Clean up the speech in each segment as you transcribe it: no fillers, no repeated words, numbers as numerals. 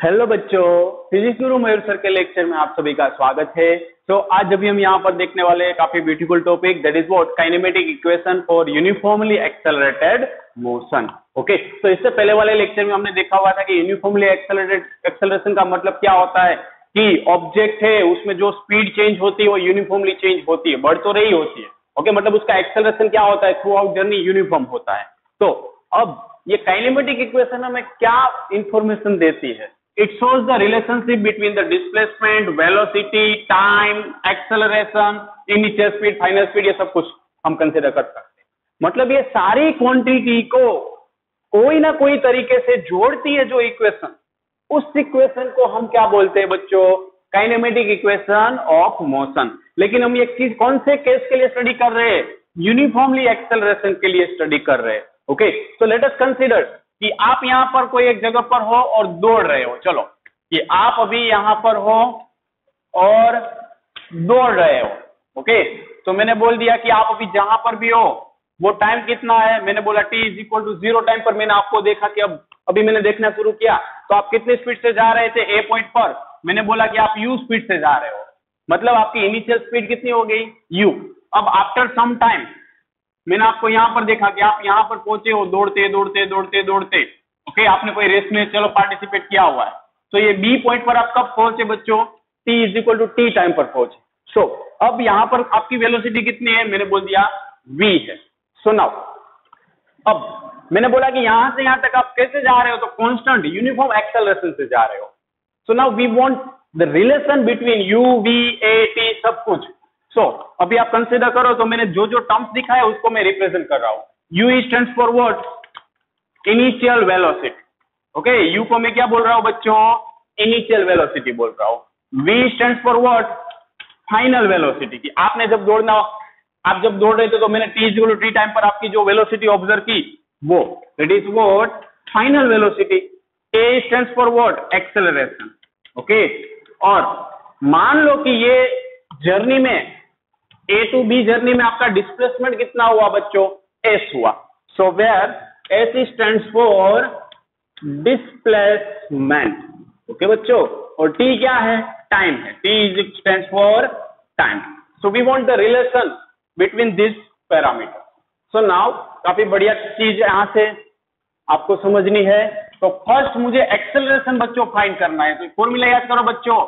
Hello बच्चों, physics गुरु मयूर sir के lecture में आप सभी का स्वागत है। तो आज अभी हम यहाँ पर देखने वाले हैं काफी beautiful topic, that is what kinematic equation for uniformly accelerated motion. Okay, तो इससे पहले वाले लेक्चर में हमने देखा हुआ था कि यूनिफॉर्मली एक्सेलरेशन का मतलब क्या होता है कि ऑब्जेक्ट है उसमें जो स्पीड चेंज होती है वो यूनिफॉर्मली चेंज होती है, बढ़ तो रही होती है। ओके, मतलब उसका एक्सेलरेशन क्या होता है, थ्रू आउट जर्नी यूनिफॉर्म होता है। तो अब ये काइनेमेटिक इक्वेशन हमें क्या इंफॉर्मेशन देती है? It shows the relationship between the displacement, velocity, time, acceleration, initial speed, final speed, ये सब कुछ हम कंसिडर कर सकते हैं। मतलब ये सारी क्वांटिटी को कोई ना कोई तरीके से जोड़ती है जो इक्वेशन, उस इक्वेशन को हम क्या बोलते हैं बच्चों? Kinematic equation of motion. लेकिन हम ये चीज कौन से केस के लिए स्टडी कर रहे हैं? यूनिफॉर्मली एक्सेलरेशन के लिए स्टडी कर रहे हैं। Okay, so let us consider कि आप यहां पर कोई एक जगह पर हो और दौड़ रहे हो। चलो, कि आप अभी यहां पर हो और दौड़ रहे हो। ओके, तो मैंने बोल दिया कि आप अभी जहां पर भी हो वो टाइम कितना है, मैंने बोला t is equal to 0 time पर। मैंने आपको देखा कि अभी मैंने देखना शुरू किया तो आप कितने स्पीड से जा रहे थे ए पॉइंट पर। मैंने बोला कि आप u स्पीड से जा रहे हो, मतलब आपकी इनिशियल स्पीड कितनी हो गई? u। अब आफ्टर सम टाइम मैंने आपको यहां पर देखा कि आप यहां पर पहुंचे हो दौड़ते दौड़ते दौड़ते दौड़ते। ओके, आपने कोई रेस में चलो पार्टिसिपेट किया हुआ है, तो ये बी पॉइंट पर आप कब पहुंचे बच्चों? t is equal to T time पर पहुंचे। सो अब यहां पर आपकी वेलोसिटी कितनी है? मैंने बोल दिया v है। सो नाउ अब मैंने बोला कि यहां से यहां तक आप कैसे जा रहे हो? तो कांस्टेंट यूनिफॉर्म एक्सेलरेशन से जा रहे हो। So now we want the relation between u v a t सब कुछ। सो अभी आप कंसीडर करो तो मैंने जो जो टर्म्स दिखा है उसको मैं रिप्रेजेंट कर रहा हूं। u stands for what? Initial velocity. Okay, u को मैं क्या बोल रहा हूं बच्चों? इनिशियल वेलोसिटी बोल रहा हूं। v stands for what? Final velocity. कि आपने जब दौड़ना, आप जब दौड़ रहे थे तो मैंने t टाइम पर आपकी जो वेलोसिटी ऑब्जर्व की वो, that is what? Final velocity. a stands for what? Acceleration. Okay, और मान लो कि ये जर्नी में A टू B जर्नी में आपका डिस्प्लेसमेंट कितना हुआ बच्चों? S हुआ। So where S stands for displacement. Okay बच्चों, और T क्या है? टाइम है। T is stands for time. So we want the relation between this parameter. So now काफी बढ़िया चीज यहां से आपको समझनी है। तो फर्स्ट मुझे एक्सेलरेशन बच्चों फाइंड करना है। तो फॉर्मूला याद करो बच्चों,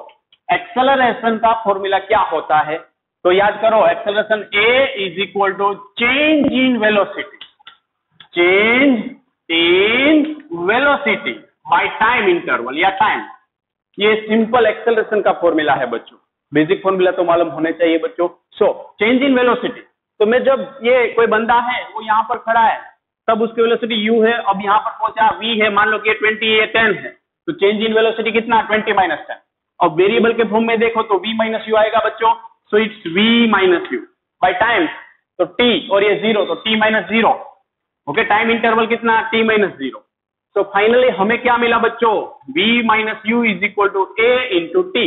एक्सेलरेशन का फॉर्मूला क्या होता है? तो याद करो, acceleration a is equal to change in velocity, change in velocity by time interval या टाइम। ये सिंपल एक्सेलरेशन का फॉर्मूला है बच्चों। बेसिक फॉर्मूला तो मालूम होने चाहिए बच्चों। सो चेंज इन वेलोसिटी, तो मैं जब ये कोई बंदा है वो यहाँ पर खड़ा है तब उसकी वेलोसिटी u है, अब यहाँ पर पहुंचा v है, मान लो कि 20 है 10 है, तो चेंज इन वेलोसिटी कितना? 20 माइनस 10। और वेरिएबल के फॉर्म में देखो तो v माइनस यू आएगा बच्चों। So it's v minus U by time, तो t और ये 0 तो t minus 0। Okay, time interval कितना? t minus 0। सो फाइनली हमें क्या मिला बच्चों? v minus U is equal to a into T.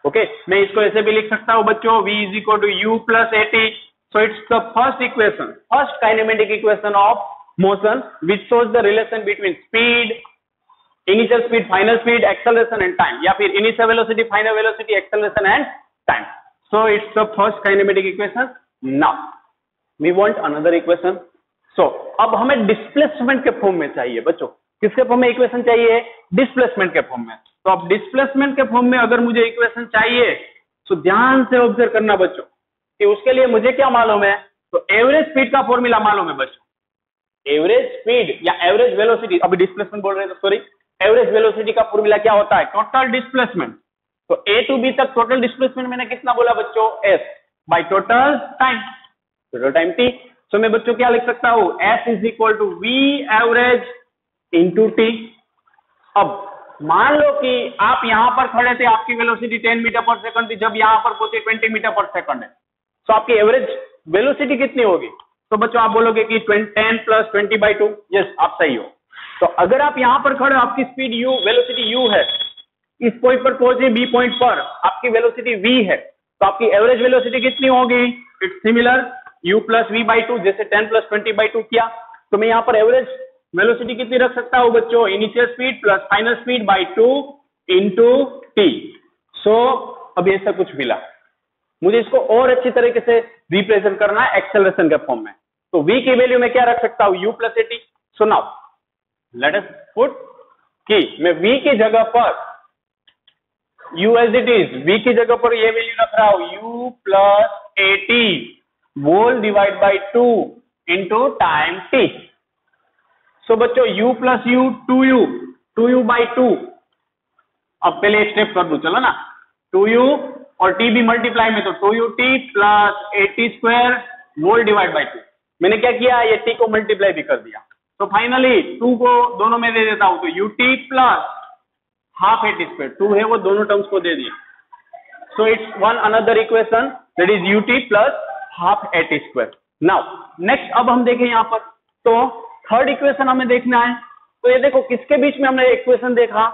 Okay, मैं इसको ऐसे भी लिख सकता हूं बच्चों, v is equal to u plus a t। So it's the first equation, first kinematic equation of motion which shows the relation between speed, initial speed, final speed, acceleration and time, या फिर initial velocity, final velocity, acceleration and time. So it's the first kinematic equation. Now we want another equation. So अब हमें displacement के form में चाहिए बच्चों। किसके form में इक्वेशन चाहिए? डिस्प्लेसमेंट के फॉर्म में। तो अब डिस्प्लेसमेंट के फॉर्म में अगर मुझे इक्वेशन चाहिए तो ध्यान से ऑब्जर्व करना बच्चों कि उसके लिए मुझे क्या मालूम है? तो एवरेज स्पीड का फॉर्मूला मालूम है बच्चों। एवरेज स्पीड या एवरेज वेलोसिटी, अभी डिस्प्लेसमेंट बोल रहे हैं तो सॉरी, एवरेज वेलोसिटी का फॉर्मूला क्या होता है? Total displacement. तो A टू B तक टोटल डिस्प्लेसमेंट मैंने कितना बोला बच्चों? S by total time, total time T। So मैं बच्चों क्या लिख सकता हूं? S is equal to V average into T। अब मान लो कि आप यहां पर खड़े थे, आपकी वेलोसिटी 10 मीटर पर सेकंड थी, जब यहां पर पहुंचे 20 मीटर पर सेकंड है, तो आपकी एवरेज वेलोसिटी कितनी होगी? तो बच्चों आप बोलोगे कि 10 प्लस 20/2। यस, आप सही हो। तो अगर आप यहां पर खड़े हो, आपकी स्पीड u, वेलोसिटी u है, इस पॉइंट पर पहुंचे b पॉइंट पर, आपकी वेलोसिटी v है, तो आपकी एवरेज वेलोसिटी कितनी होगी? It's similar u plus v/2, जैसे 10 प्लस 20/2 किया। तो मैं यहाँ पर एवरेज वेलोसिटी कितनी रख सकता हूँ बच्चों? Initial speed plus final speed by 2 into T. So अभी ऐसा कुछ मिला, मुझे इसको और अच्छी तरीके से रिप्रेजेंट करना है एक्सेलरेशन के फॉर्म में। तो v की वैल्यू में क्या रख सकता हूं, u plus A T. So now let us put कि मैं v की जगह पर u as it is, v की जगह पर ये वैल्यू रख रहा हूं u plus A T whole divide by 2 into time t। सो बच्चों u plus u 2u by 2। अब पहले एक स्टेप कर दू, चलो ना, 2u और t भी मल्टीप्लाई में, तो 2ut plus A T square whole divide by 2। मैंने क्या किया, ये t को मल्टीप्लाई भी कर दिया। तो फाइनली 2 को दोनों में दे देता हूं, तो ut plus half eighty square, 2 है वो दोनों टर्म्स को दे दिया। So it's one another equation that is ut plus half eighty square. Now next अब हम देखें यहां पर, तो थर्ड इक्वेशन हमें देखना है। तो ये देखो किसके बीच में हमने इक्वेशन देखा,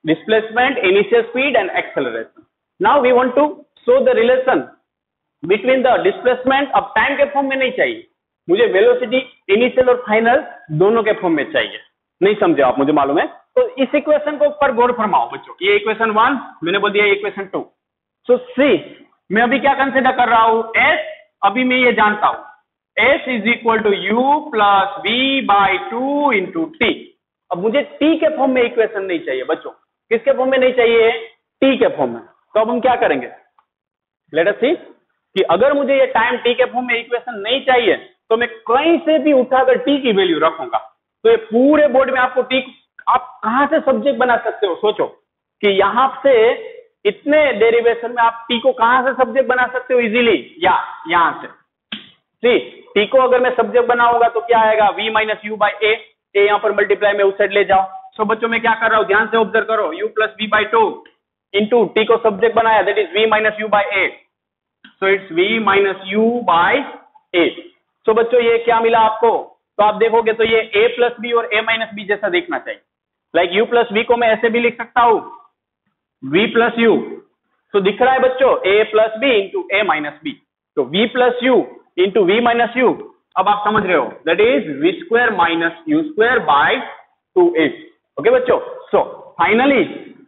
displacement, initial speed and acceleration. Now we want to show the relation between the displacement. अब टाइम के फॉर्म में नहीं चाहिए मुझे, वेलोसिटी इनिशियल और फाइनल दोनों के फॉर्म में चाहिए। नहीं समझे आप, मुझे मालूम है। तो इस इक्वेशन को ऊपर गौर फरमाओ बच्चों, ये इक्वेशन 1 मैंने बोल दिया, इक्वेशन 2। सो सी मैं अभी क्या कंसिडर कर रहा हूं, s अभी मैं ये जानता हूं, s is equal to u plus V by 2 into T. अब मुझे t के फॉर्म में इक्वेशन नहीं चाहिए बच्चों, किसके फॉर्म में नहीं चाहिए, t के फॉर्म में। तो अब हम क्या करेंगे, लेट अस सी कि अगर मुझे ये टाइम t के फॉर्म में इक्वेशन नहीं चाहिए तो मैं कहीं से भी उठाकर t की वैल्यू रखूंगा। तो ये पूरे बोर्ड में आपको t, आप कहां से सब्जेक्ट बना सकते हो, सोचो कि यहां से इतने डेरिवेशन में आप t को कहां से सब्जेक्ट बना सकते हो इजीली, या यहां से। t को अगर मैं सब्जेक्ट बनाऊंगा तो क्या आएगा, v माइनस यू बाई ए, यहां पर मल्टीप्लाई में उस साइड ले जाओ। सो बच्चों मैं क्या कर रहा हूं, ध्यान से ऑब्जर्व करो, u plus V by 2 into T को सब्जेक्ट बनाया, that is v minus U by A. So it's v minus U by A. So बच्चों ये क्या मिला आपको, तो आप देखोगे तो ये a प्लस बी और a माइनस बी जैसा देखना चाहिए। लाइक u प्लस वी को मैं ऐसे भी लिख सकता हूं, v प्लस यू। तो दिख रहा है बच्चों a plus B into a minus B, तो v plus U into V minus U. अब आप समझ रहे हो, that is v square minus you square by 2a। Okay बच्चों, सो फाइनली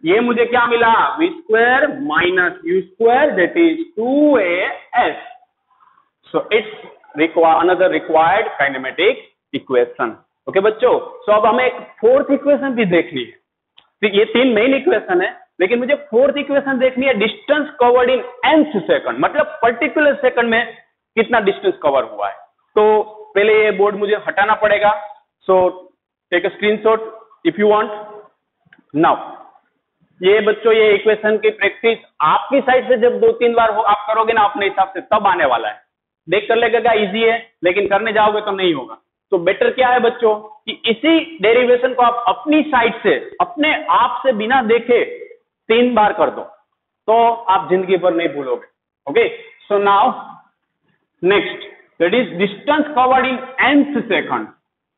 ये मुझे क्या मिला, v square minus you square that is 2as। So it's another required kinematic equation। Okay बच्चों, सो अब हमें एक फोर्थ इक्वेशन भी देखनी है। तो ये 3 मेन इक्वेशन है, लेकिन मुझे फोर्थ इक्वेशन देखनी है, distance covered in nth second, मतलब पर्टिकुलर सेकंड में कितना डिस्टेंस कवर हुआ है। तो पहले ये बोर्ड मुझे हटाना पड़ेगा। So take a screenshot if you want. Now ये बच्चों ये इक्वेशन की प्रैक्टिस आपकी साइड से जब 2-3 बार आप करोगे ना अपने हिसाब से, तब आने वाला है। देख कर लगेगा इजी है, लेकिन करने जाओगे तो नहीं होगा। तो बेटर क्या है बच्चों कि इसी डेरिवेशन को आप अपनी साइड से, अपने आप से बिना देखे 3 बार कर दो, तो आप जिंदगी भर नहीं भूलोगे। Okay, so now next that is distance covered in nth second.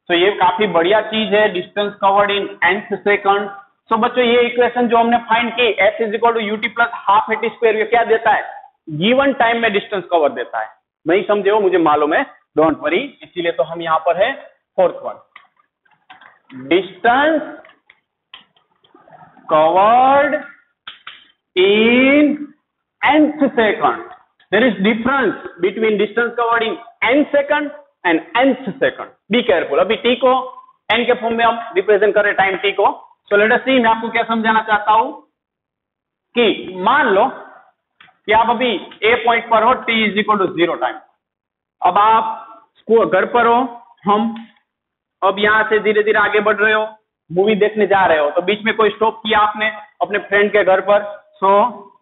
तो ये काफी बढ़िया चीज है, distance covered in nth second. So बच्चों ये इक्वेशन जो हमने फाइंड की, s is equal to ut plus half eighty square, ये क्या देता है, गिवन टाइम में डिस्टेंस कवर देता है। नहीं समझे हो मुझे मालूम है, डोंट वरी, इसीलिए तो हम यहां पर है fourth one, distance covered in nth second. There is difference between distance covered in n second and nth second. Be careful. अभी t को n के फॉर्म में हम रिप्रेजेंट कर रहे हैं टाइम t को। सो लेट अस सी, मैं आपको क्या समझाना चाहता हूं कि मान लो कि आप अभी ए पॉइंट पर हो, t is equal to 0 time. अब आप घर पर हो, हम अब यहां से धीरे धीरे आगे बढ़ रहे हो, मूवी देखने जा रहे हो, तो बीच में कोई स्टॉप किया आपने अपने फ्रेंड के घर पर। सो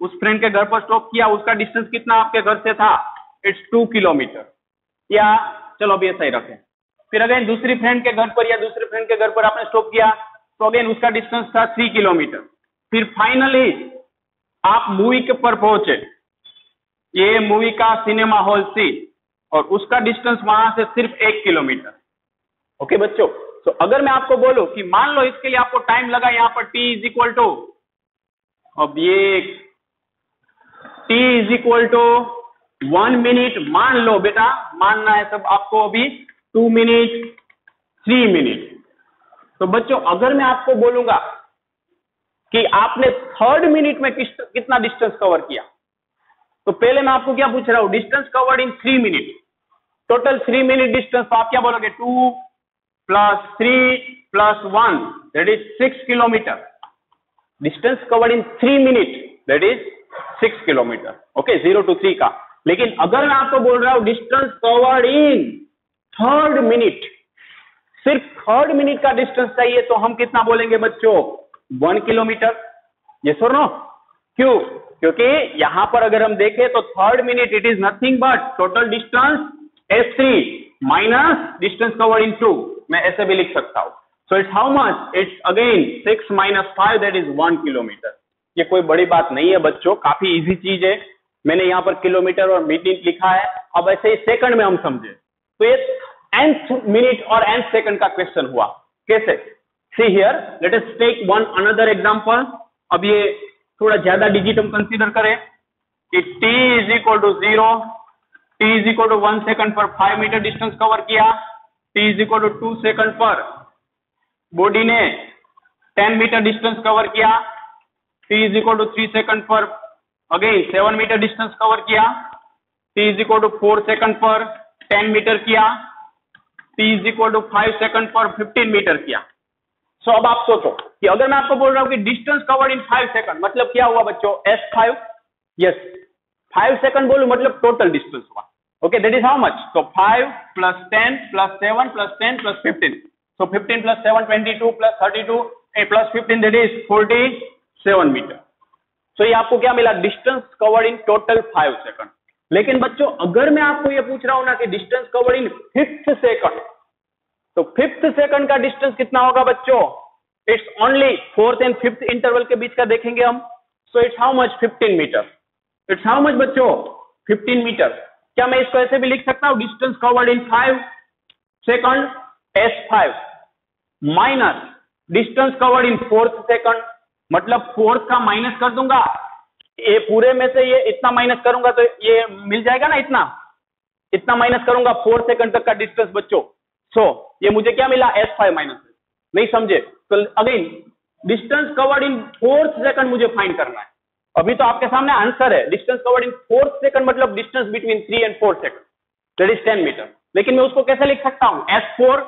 उस फ्रेंड के घर पर स्टॉप किया, उसका डिस्टेंस कितना आपके घर से था, इट्स 2 किलोमीटर, या चलो अभी ऐसा ही रखें। फिर अगेन दूसरी फ्रेंड के घर पर या दूसरे फ्रेंड के घर पर आपने स्टॉप किया, तो अगेन उसका डिस्टेंस था 3 किलोमीटर। फिर फाइनली आप मूवी के पर पहुंचे, ये मूवी का सिनेमा हॉल सीन, और उसका डिस्टेंस वहां से सिर्फ 1 किलोमीटर। ओके बच्चों, तो अगर मैं आपको बोलूं कि मान लो इसके लिए आपको टाइम लगा यहाँ पर t इज इक्वल टू, अब ये t is equal to 1 minute मान लो, बेटा मानना है सब आपको, अभी 2 मिनट 3 मिनट। तो बच्चों अगर मैं आपको बोलूंगा कि आपने थर्ड मिनट में कितना डिस्टेंस कवर किया। तो पहले मैं आपको क्या पूछ रहा हूं, डिस्टेंस कवर्ड इन 3 मिनट, टोटल 3 मिनट डिस्टेंस, तो आप क्या बोलोगे, 2 + 3 + 1 that is 6 kilometre. Distance covered in 3 minute that is 6 kilometre. Okay, 0 to 3 का। लेकिन अगर मैं आपको बोल रहा हूं distance covered in third minute, सिर्फ थर्ड मिनट का डिस्टेंस चाहिए, तो हम कितना बोलेंगे बच्चों, 1 किलोमीटर। यस और नो? क्यों? क्योंकि यहां पर अगर हम देखें तो third minute it is nothing but total distance S3 minus distance covered इन 2, मैं ऐसे भी लिख सकता हूं। सो it's how much, it's again 6 - 5 that is 1 kilometre. ये कोई बड़ी बात नहीं है बच्चों, काफी इजी चीज है। मैंने यहाँ पर किलोमीटर और मिनट लिखा है, अब ऐसे ही सेकंड में हम समझे तो ये nth मिनट और nth सेकंड का क्वेश्चन हुआ। कैसे? See here, let us take one another example. अब ये थोड़ा ज्यादा डिजिट हम कंसीडर करें कि t = 0, t = 1 सेकंड पर 5 मीटर डिस्टेंस कवर किया, t = 2 सेकंड पर बॉडी ने 10 मीटर डिस्टेंस कवर किया, t = 3 सेकंड पर अगेन 7 मीटर डिस्टेंस कवर किया, t = 4 सेकंड पर 10 मीटर किया, t = 5 सेकंड पर 15 मीटर किया। सो अब आप सोचो कि अगर मैं आपको बोल रहा हूं कि डिस्टेंस कवर्ड इन 5 सेकंड, मतलब क्या हुआ बच्चों, S5। यस, 5 सेकंड बोलूं मतलब टोटल डिस्टेंस हुआ। Okay, that is how much, तो 5 + 10 + 7 + 10 + 15, सो 15 + 7 22 + 32 + 15 दैट इज 47 मीटर। सो ये आपको क्या मिला, distance covered in total 5 second. लेकिन बच्चों अगर मैं आपको ये पूछ रहा हूं ना कि डिस्टेंस कवर्ड इन 5th सेकंड, तो 5th सेकंड का डिस्टेंस कितना होगा बच्चों, it's only 4th and 5th interval के बीच का देखेंगे हम। So it's how much, 15 metre. It's how much बच्चों, 15 मीटर। क्या मैं इसको ऐसे भी लिख सकता हूं, distance covered in 5 second S5 minus distance covered in 4th second, मतलब 4th का माइनस कर दूंगा, ये पूरे में से ये इतना माइनस करूंगा तो ये मिल जाएगा ना, इतना माइनस करूंगा 4 सेकंड तक का डिस्टेंस बच्चों। सो ये मुझे क्या मिला, S5 माइनस। नहीं समझे? तो again distance covered in 4th second मुझे फाइंड करना है। अभी तो आपके सामने आंसर है, distance covered in 4th second मतलब distance between 3 and 4 second that is 10 metre. लेकिन मैं उसको कैसे लिख सकता हूं, S4,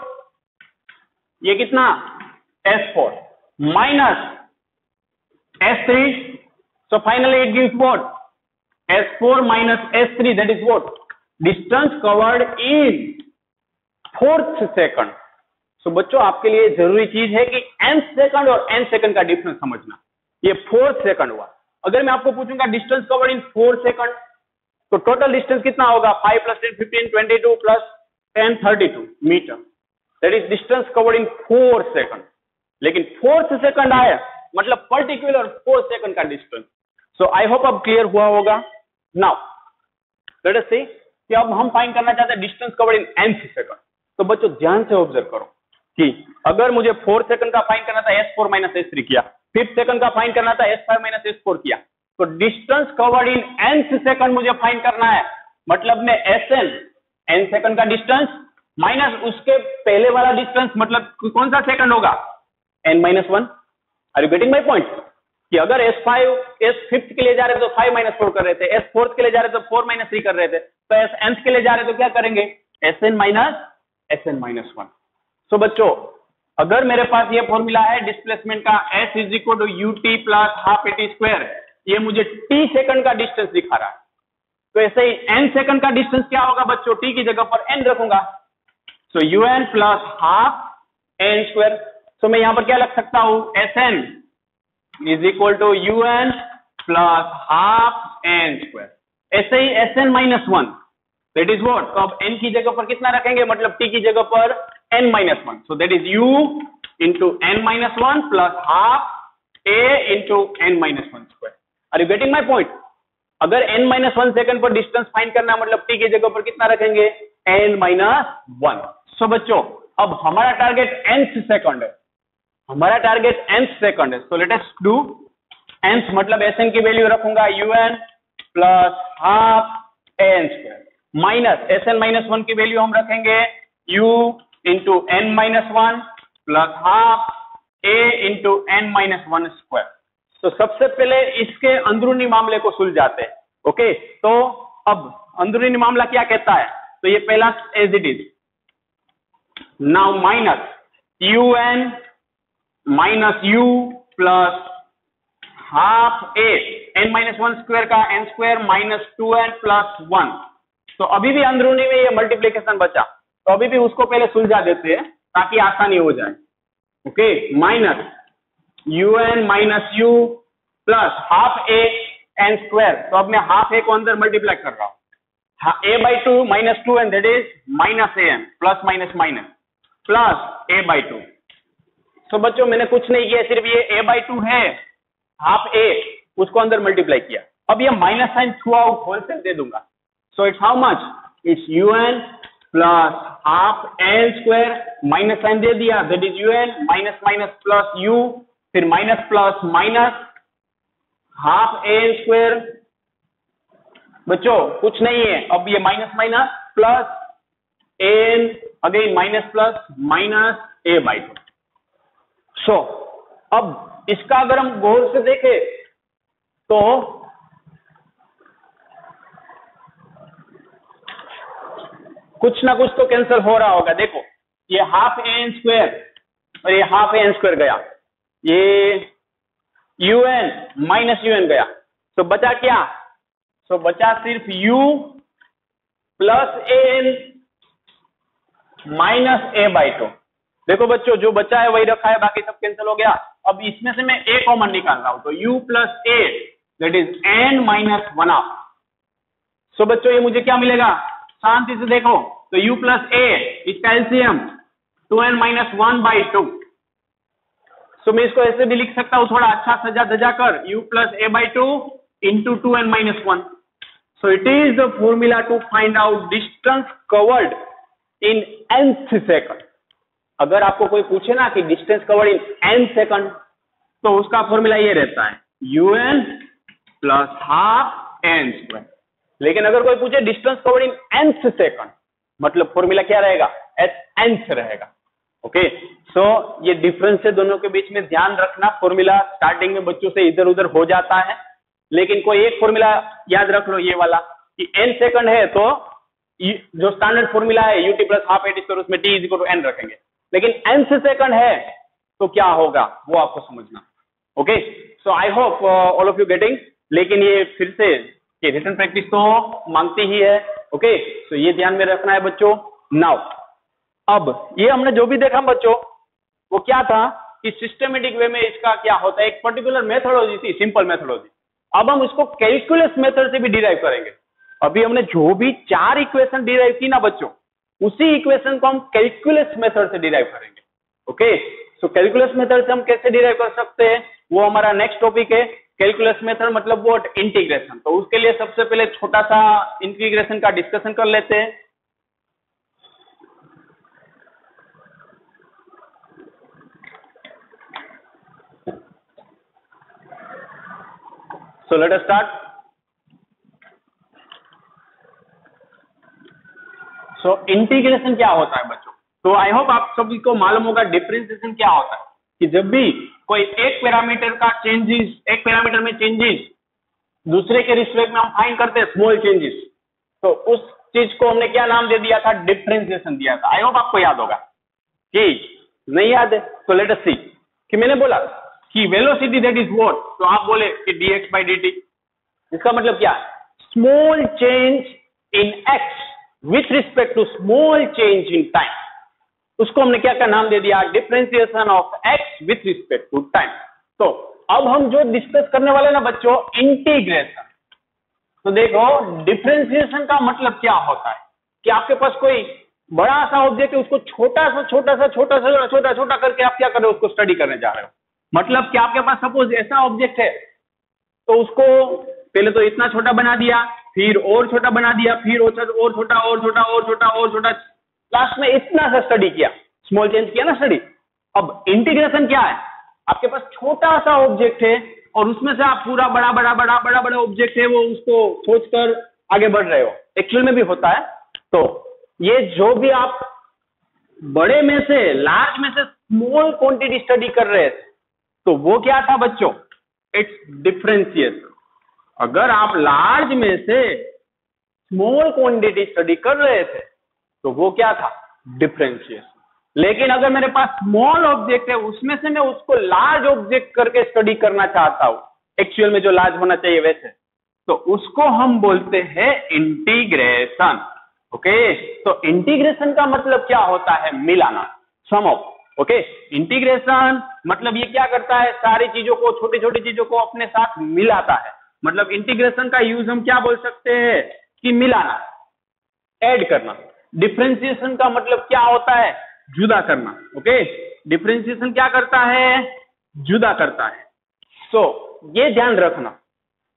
ये कितना, S4 minus S3, so finally it gives what, S4 minus S3 that is what, distance covered in 4th second. So बच्चों आपके लिए जरूरी चीज है कि nth सेकंड और nth सेकंड का डिफरेंस समझना। ये 4th सेकंड हुआ। अगर मैं आपको पूछूंगा डिस्टेंस कवर्ड इन 4 सेकंड, तो टोटल डिस्टेंस कितना होगा, 5 + 10 15 22 + 10 32 metre, that is distance covered in 4 second. लेकिन 4th सेकंड आया मतलब पर्टिकुलर 4 सेकंड का डिस्टेंस। सो आई होप अब क्लियर हुआ होगा। नाउ लेट अस सी कि अब हम फाइंड करना चाहते हैं distance covered in nth second. तो बच्चों ध्यान से ऑब्जर्व करो कि अगर मुझे 4 सेकंड का फाइंड करना था, S4 - S3 किया, 5th सेकंड का फाइंड करना था, S5 - S4 किया, तो distance covered in nth second मुझे फाइंड करना है, मतलब मैं SN n सेकंड का डिस्टेंस माइनस उसके पहले वाला डिस्टेंस, मतलब कौन सा सेकंड होगा, n-1। Are you getting my point? कि अगर S5 के लिए जा रहे थे तो 5 - 4 कर रहे थे, S4 के लिए जा रहे थे तो 4 - 3 कर रहे थे, तो SN के लिए जा रहे थे तो क्या करेंगे, SN - SN-1। सो बच्चों अगर मेरे पास ये फॉर्मूला है डिस्प्लेसमेंट का, S = ut + ½ at², ये मुझे t सेकंड का डिस्टेंस दिखा रहा है, तो ऐसे ही n सेकंड का डिस्टेंस क्या होगा बच्चों, t की जगह पर n रखूंगा, सो un + ½ n²। सो मैं यहां पर क्या लग सकता हूं, SN = un + ½ n²। ऐसे ही SN-1 दैट इज व्हाट, तो अब n की जगह पर कितना रखेंगे, मतलब t की जगह पर n-1, so that is u × n-1 + ½ a × n-1²। Are you getting my point? अगर n-1 सेकंड पर डिस्टेंस फाइंड करना है, मतलब t की जगह पर कितना रखेंगे, n-1। सो बच्चों अब हमारा टारगेट nth सेकंड है, so let us do nth, मतलब SN की वैल्यू रखूंगा un + ½ n² माइनस SN-1 की वैल्यू हम रखेंगे u × n-1 + ½ a × n-1²। तो सबसे पहले इसके अंदरूनी मामले को सुलझाते हैं। ओके, तो अब अंदरूनी मामला क्या कहता है, तो ये पहला as it is, now minus un minus u plus half A n minus 1 square का n square minus 2n plus 1। तो अभी भी अंदरूनी में ये मल्टीप्लीकेशन बचा, तो अभी भी उसको पहले सुलझा देते हैं ताकि आसानी हो जाए। Okay, minus un minus u plus half ए n स्क्वायर, तो अब मैं हाफ ए को अंदर मल्टीप्लाई कर रहा हूं, a by 2 minus 2n that is minus an plus minus minus plus a by 2। तो बच्चों मैंने कुछ नहीं किया, सिर्फ ये a बाई 2 है, हाफ ए उसको अंदर मल्टीप्लाई किया। अब ये minus sign through out wholesale दे दूंगा, so it's how much, it's un plus half n square, minus sign दे दिया that is un minus minus plus u, फिर minus plus minus half a square. बच्चों कुछ नहीं है, अब ये minus minus plus an again minus plus minus a by 2। So अब इसका अगर हम गौर से देखें तो कुछ ना कुछ तो कैंसिल हो रहा होगा। देखो ये हाफ an स्क्वायर और ये हाफ an स्क्वायर गया, ये un माइनस un गया, तो बचा क्या, तो बचा सिर्फ u plus an minus a by 2। देखो बच्चों जो बचा है वही रखा है, बाकी सब कैंसिल हो गया। अब इसमें से मैं a कॉमन निकाल रहा हूं, तो u plus a that is n minus 1/2। सो बच्चों ये मुझे क्या मिलेगा, शांति से देखो, तो u प्लस a इसका एलसीएम 2n माइनस 1 बाई 2। सो मैं इसको ऐसे भी लिख सकता हूं थोड़ा अच्छा सजा धजा कर, u plus a by 2 into 2n minus 1। So it is the formula to find out distance covered in nth second. अगर आपको कोई पूछे ना कि distance covered in n second, तो उसका फॉर्मूला ये रहता है un plus half n square. लेकिन अगर कोई पूछे distance covered in nth second, मतलब फॉर्मूला क्या रहेगा, nth रहेगा। ओके, सो ये डिफरेंस है दोनों के बीच में, ध्यान रखना। फॉर्मूला स्टार्टिंग में बच्चों से इधर उधर हो जाता है, लेकिन कोई एक फॉर्मूला याद रख लो, ये वाला कि n सेकंड है तो जो स्टैंडर्ड फॉर्मूला है ut plus half at square, उसमें t is equal to n रखेंगे। लेकिन nth सेकंड है तो क्या होगा वो आपको समझना। Okay, so I hope all of you getting. लेकिन ये फिर से कि रिटन प्रैक्टिस तो मांगती ही है। ओके, सो ये ध्यान में रखना है बच्चों। नाउ अब ये हमने जो भी देखा बच्चों वो क्या था कि सिस्टमेटिक वे में इसका क्या होता है, एक पर्टिकुलर मेथोडोलॉजी थी, सिंपल मेथोडोलॉजी। अब हम इसको कैलकुलस मेथड से भी डिराइव करेंगे। अभी हमने जो भी 4 इक्वेशन डिराइव की ना बच्चों, उसी इक्वेशन को हम कैलकुलस मेथड से डिराइव करेंगे। ओके, सो कैलकुलस मेथड से हम कैसे डिराइव कर सकते हैं वो हमारा नेक्स्ट टॉपिक है। कैलकुलस मेथड मतलब व्हाट, इंटीग्रेशन। तो उसके लिए सबसे पहले छोटा सा इंटीग्रेशन का डिस्कशन कर लेते हैं। So let us start. So integration क्या होता है बच्चों, तो आई होप आप सभी को मालूम होगा डिफरेंशिएशन क्या होता है, कि जब भी कोई एक पैरामीटर का चेंजेस, एक पैरामीटर में चेंजेस दूसरे के रिस्पेक्ट में हम फाइंड करते हैं स्मॉल चेंजेस, तो उस चीज को हमने क्या नाम दे दिया था, डिफरेंशिएशन दिया था। आई होप आपको याद होगा। कि नहीं याद है तो लेट अस सी, कि मैंने बोला कि वेलोसिटी दैट इज व्हाट, तो आप बोले कि dx by dt। इसका मतलब क्या, small change in x with respect to small change in time. उसको हमने क्या का नाम दे दिया, differentiation of x with respect to time. तो अब हम जो डिस्कस करने वाले ना बच्चों, इंटीग्रेशन। तो देखो डिफरेंशिएशन का मतलब क्या होता है कि आपके पास कोई बड़ा सा ऑब्जेक्ट है, उसको छोटा सा करके आप क्या कर रहे हो, उसको स्टडी करने जा रहे हो। मतलब कि आपके पास सपोज ऐसा ऑब्जेक्ट है, तो उसको पहले तो इतना छोटा बना दिया, फिर और छोटा बना दिया, फिर और छोटा, लास्ट में इतना सा स्टडी किया, स्मॉल चेंज किया ना स्टडी। अब इंटीग्रेशन क्या है, आपके पास छोटा सा ऑब्जेक्ट है और उसमें से आप पूरा बड़ा ऑब्जेक्ट है वो उसको सोचकर आगे बढ़ रहे हो। एक्चुअल में भी होता है। तो ये जो भी आप बड़े में से, लार्ज में से स्मॉल क्वांटिटी स्टडी कर रहे थे, तो वो क्या था बच्चों, इट्स डिफरेंशिएशन। अगर आप लार्ज में से स्मॉल क्वांटिटी स्टडी कर रहे थे तो वो क्या था, डिफरेंशिएशन। लेकिन अगर मेरे पास स्मॉल ऑब्जेक्ट है, उसमें से मैं उसको लार्ज ऑब्जेक्ट करके स्टडी करना चाहता हूं, एक्चुअल में जो लार्ज होना चाहिए वैसे, तो उसको हम बोलते हैं इंटीग्रेशन। ओके, तो इंटीग्रेशन का मतलब क्या होता है, मिलाना, सम ऑफ। ओके, इंटीग्रेशन मतलब ये क्या करता है, सारी चीजों को, छोटी छोटी चीजों को अपने साथ मिलाता है। मतलब इंटीग्रेशन का यूज हम क्या बोल सकते हैं कि मिलाना, ऐड करना। डिफरेंशिएशन का मतलब क्या होता है, जुदा करना। ओके, डिफरेंशिएशन क्या करता है, जुदा करता है। सो ये ध्यान रखना।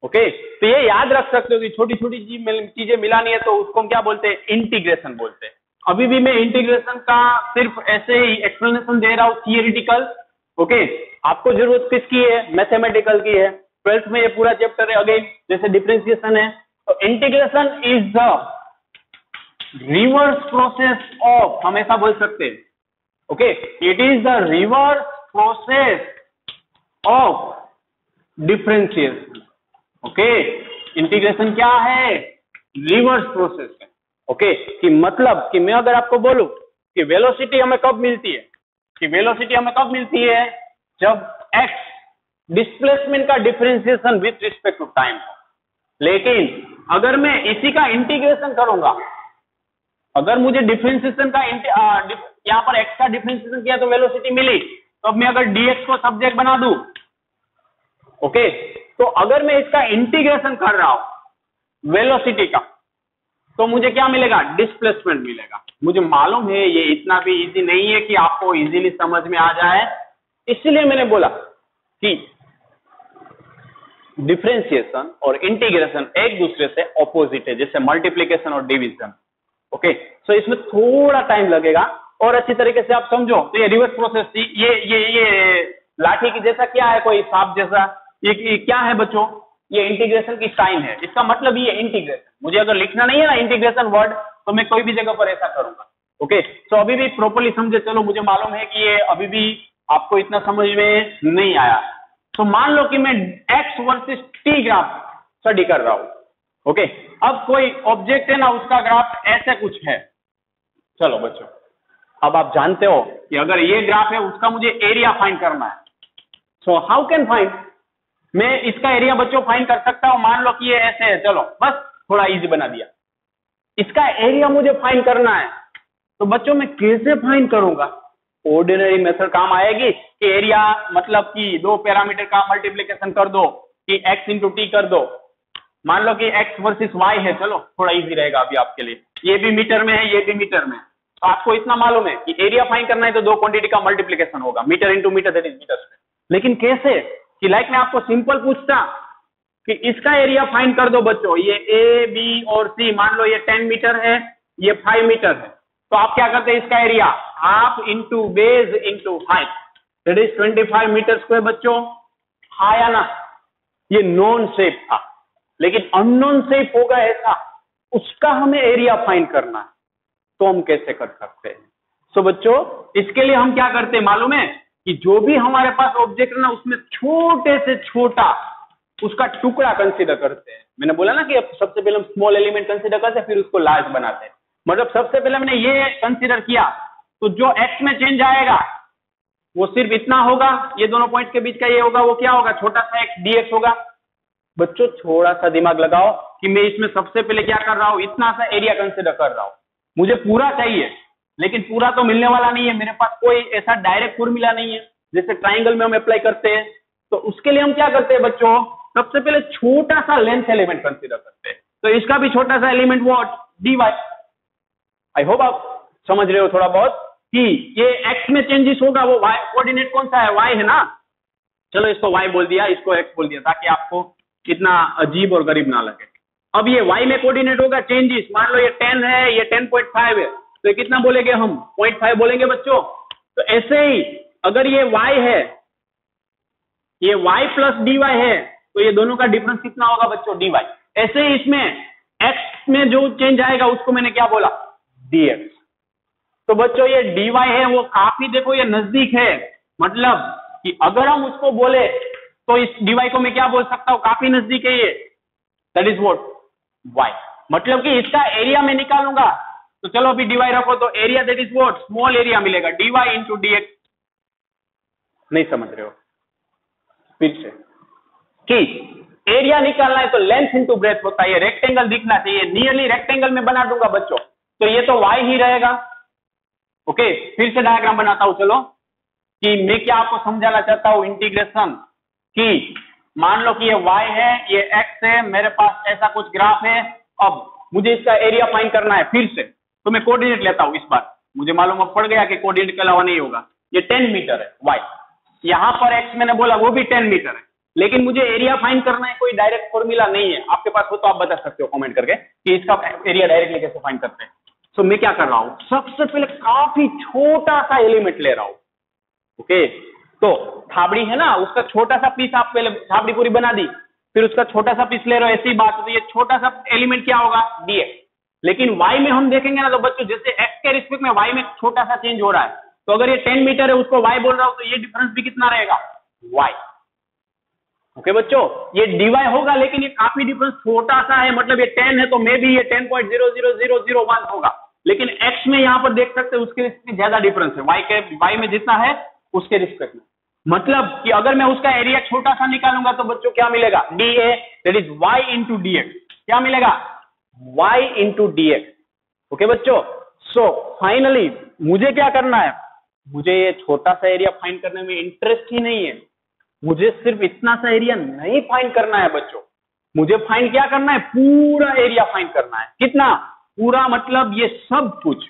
ओके, तो ये याद रख सकते हो कि छोटी छोटी चीजें मिलानी है तो उसको हम क्या बोलते हैं, इंटीग्रेशन बोलते हैं। अभी भी मैं इंटीग्रेशन का सिर्फ ऐसे ही एक्सप्लेनेशन दे रहा हूं, थियरिटिकल। ओके, आपको जरूरत किसकी है, मैथमेटिकल की है। 12th में ये पूरा चैप्टर है, अगेन जैसे डिफरेंशिएशन है, तो integration is the reverse process of, हम ऐसा बोल सकते हैं। Okay, it is the reverse process of differentiation. Okay, integration क्या है, रिवर्स प्रोसेस है। ओके, कि मतलब कि मैं अगर आपको बोलूं कि वेलोसिटी हमें कब मिलती है, कि वेलोसिटी हमें कब मिलती है, जब x डिस्प्लेसमेंट का differentiation with respect to time हो। लेकिन अगर मैं इसी का इंटीग्रेशन करूंगा, अगर मुझे डिफरेंशिएशन का यहाँ पर x का डिफरेंशिएशन किया तो वेलोसिटी मिली, तो अब मैं अगर dx को सब्जेक्ट बना दूं, ओके, तो अगर मैं इसका इंटीग्रेशन कर रहा हूं वेलोसिटी का, तो मुझे क्या मिलेगा, डिस्प्लेसमेंट मिलेगा। मुझे मालूम है ये इतना भी इजी नहीं है कि आपको इजीली समझ में आ जाए, इसलिए मैंने बोला कि डिफरेंशिएशन और इंटीग्रेशन एक दूसरे से ऑपोजिट है, जैसे मल्टीप्लिकेशन और डिवीजन। ओके, सो इसमें थोड़ा टाइम लगेगा और अच्छी तरीके से आप समझो तो ये रिवर्स प्रोसेस थी। ये लाठी की जैसा क्या है, कोई सांप जैसा, ये क्या है बच्चों, ये इंटीग्रेशन की साइन है। इसका मतलब ये इंटीग्रेशन, मुझे अगर लिखना नहीं है ना इंटीग्रेशन वर्ड, तो मैं कोई भी जगह पर ऐसा करूंगा। ओके, सो अभी भी प्रॉपर्ली समझे, चलो मुझे मालूम है कि ये अभी भी आपको इतना समझ में नहीं आया। तो मान लो कि मैं x versus t graph study कर रहा हूं। ओके, अब कोई ऑब्जेक्ट है ना, उसका ग्राफ ऐसे कुछ है। चलो बच्चों, अब आप जानते हो कि अगर ये ग्राफ है, उसका मुझे एरिया फाइंड करना है। सो हाउ कैन फाइंड, मैं इसका एरिया बच्चों फाइंड कर सकता हूं। मान लो कि ये ऐसे है, चलो बस थोड़ा इजी बना दिया। इसका एरिया मुझे फाइंड करना है, तो बच्चों मैं कैसे फाइंड करूंगा, ऑर्डिनरी मेथड काम आएगी कि एरिया मतलब कि दो पैरामीटर का मल्टीप्लिकेशन कर दो, कि x इंटू टी कर दो। मान लो कि x वर्सेस y है, चलो थोड़ा इजी रहेगा अभी आपके लिए, ये भी मीटर में है, ये भी मीटर में है। तो आपको इतना मालूम है कि एरिया फाइंड करना है तो दो क्वांटिटी का मल्टीप्लिकेशन होगा, metre into metre that is metre. लेकिन कैसे, कि लाइक मैं आपको सिंपल पूछता कि इसका एरिया फाइंड कर दो बच्चों, ये ए बी और सी, मान लो ये 10 मीटर है, ये 5 मीटर है, तो आप क्या करते हैं, इसका area half into base into height that is 25 metre square. बच्चों हाँ या ना, ये नॉन शेप था, लेकिन अननोन शेप होगा ऐसा, उसका हमें एरिया फाइंड करना है, तो हम कैसे कर सकते हैं। सो बच्चों इसके लिए हम क्या करते हैं मालूम है, कि जो भी हमारे पास ऑब्जेक्ट है ना, उसमें छोटे से छोटा उसका टुकड़ा कंसीडर करते हैं। मैंने बोला ना कि अब सबसे पहले हम स्मॉल एलिमेंट कंसीडर करते हैं, फिर उसको लार्ज बनाते हैं। मतलब सबसे पहले हमने ये कंसीडर किया, तो जो एक्स में चेंज आएगा वो सिर्फ इतना होगा, ये दोनों पॉइंट के बीच का ये होगा, वो क्या होगा, छोटा सा एक्स डीएक्स होगा। बच्चों थोड़ा सा दिमाग लगाओ कि मैं इसमें सबसे पहले क्या कर रहा हूं, इतना सा एरिया कंसीडर कर रहा हूं। मुझे पूरा चाहिए, लेकिन पूरा तो मिलने वाला नहीं है, मेरे पास कोई ऐसा डायरेक्ट फॉर्मूला नहीं है जैसे ट्राइंगल में हम अप्लाई करते हैं। तो उसके लिए हम क्या करते हैं बच्चों, सबसे पहले छोटा सा लेंथ एलिमेंट कंसीडर करते हैं। तो इसका भी छोटा सा element what, dy। I hope आप समझ रहे हो थोड़ा बहुत कि ये x में चेंजेस होगा, वो y कोऑर्डिनेट कौन सा है, y है ना। चलो इसको y बोल दिया, इसको x बोल दिया, ताकि आपको इतना अजीब और गरीब ना लगे। अब ये y में कोऑर्डिनेट होगा चेंजेस, मान लो ये 10 है, ये 10.5 है, तो ये कितना बोलेंगे हम, 0.5 बोलेंगे बच्चों। तो ऐसे ही अगर ये y है, ये y प्लस dy है, तो ये दोनों का डिफरेंस कितना होगा बच्चों, dy। ऐसे ही इसमें x में जो चेंज आएगा उसको मैंने क्या बोला, dx। तो बच्चों ये dy है वो काफी देखो ये नजदीक है, मतलब कि अगर हम उसको बोले तो इस dy को मैं क्या बोल सकता हूँ, काफी नजदीक है ये, दैट इज व्हाट y। मतलब कि इसका एरिया में निकालूंगा तो चलो अभी dy रखो, तो area that is what small area मिलेगा, dy इंटू dx। नहीं समझ रहे हो, फिर से कि एरिया निकालना है तो लेंथ इंटू ब्रेथ होता है, ये रेक्टेंगल दिखना चाहिए, नियरली रेक्टेंगल में बना दूंगा बच्चों, तो ये तो y ही रहेगा। ओके, फिर से डायग्राम बनाता हूं चलो, कि मैं क्या आपको समझाना चाहता हूं, इंटीग्रेशन कि मान लो कि ये y है, ये x है, मेरे पास ऐसा कुछ ग्राफ है, अब मुझे इसका एरिया फाइंड करना है। फिर से तो मैं कोऑर्डिनेट लेता हूं, इस बार मुझे मालूम अब पड़ गया कि कोऑर्डिनेट के अलावा नहीं होगा। ये 10 मीटर है y, यहां पर x मैंने बोला वो भी 10 मीटर है, लेकिन मुझे एरिया फाइंड करना है, कोई डायरेक्ट फॉर्मूला नहीं है। आपके पास हो तो आप बता सकते हो कमेंट करके कि इसका एरिया डायरेक्टली कैसे फाइंड करते हैं। सो मैं क्या कर रहा हूं, सबसे पहले काफी छोटा सा एलिमेंट ले रहा हूं। ओके, तो थाबड़ी है ना, उसका छोटा सा पीस, आप पहले थाबड़ी पूरी बना दी, फिर उसका छोटा सा पीस ले रहे हो, ऐसी बात है, तो ये छोटा सा एलिमेंट क्या होगा, dx। लेकिन y में हम देखेंगे ना, तो बच्चों जैसे x के रिस्पेक्ट में y में छोटा सा चेंज हो रहा है, तो अगर ये 10 मीटर है उसको y बोल रहा हूं, तो ये डिफरेंस भी कितना रहेगा, y। ओके बच्चों, ये dy होगा, लेकिन ये काफी डिफरेंस छोटा सा है, मतलब ये 10 है तो मे भी ये 10.00001 होगा, लेकिन x में यहां पर देख सकते हैं उसके रिस्पेक्ट में ज्यादा डिफरेंस है, y में जितना है उसके रिस्पेक्ट में। मतलब कि अगर मैं उसका एरिया छोटा सा निकालूंगा तो बच्चों क्या मिलेगा, dA that is y into dx। क्या मिलेगा, y इंटू dx। ओके बच्चों, सो फाइनली मुझे क्या करना है, मुझे ये छोटा सा एरिया फाइंड करने में इंटरेस्ट ही नहीं है, मुझे सिर्फ इतना सा एरिया नहीं फाइंड करना है बच्चों, मुझे फाइंड क्या करना है, पूरा एरिया फाइंड करना है। कितना पूरा, मतलब ये सब कुछ,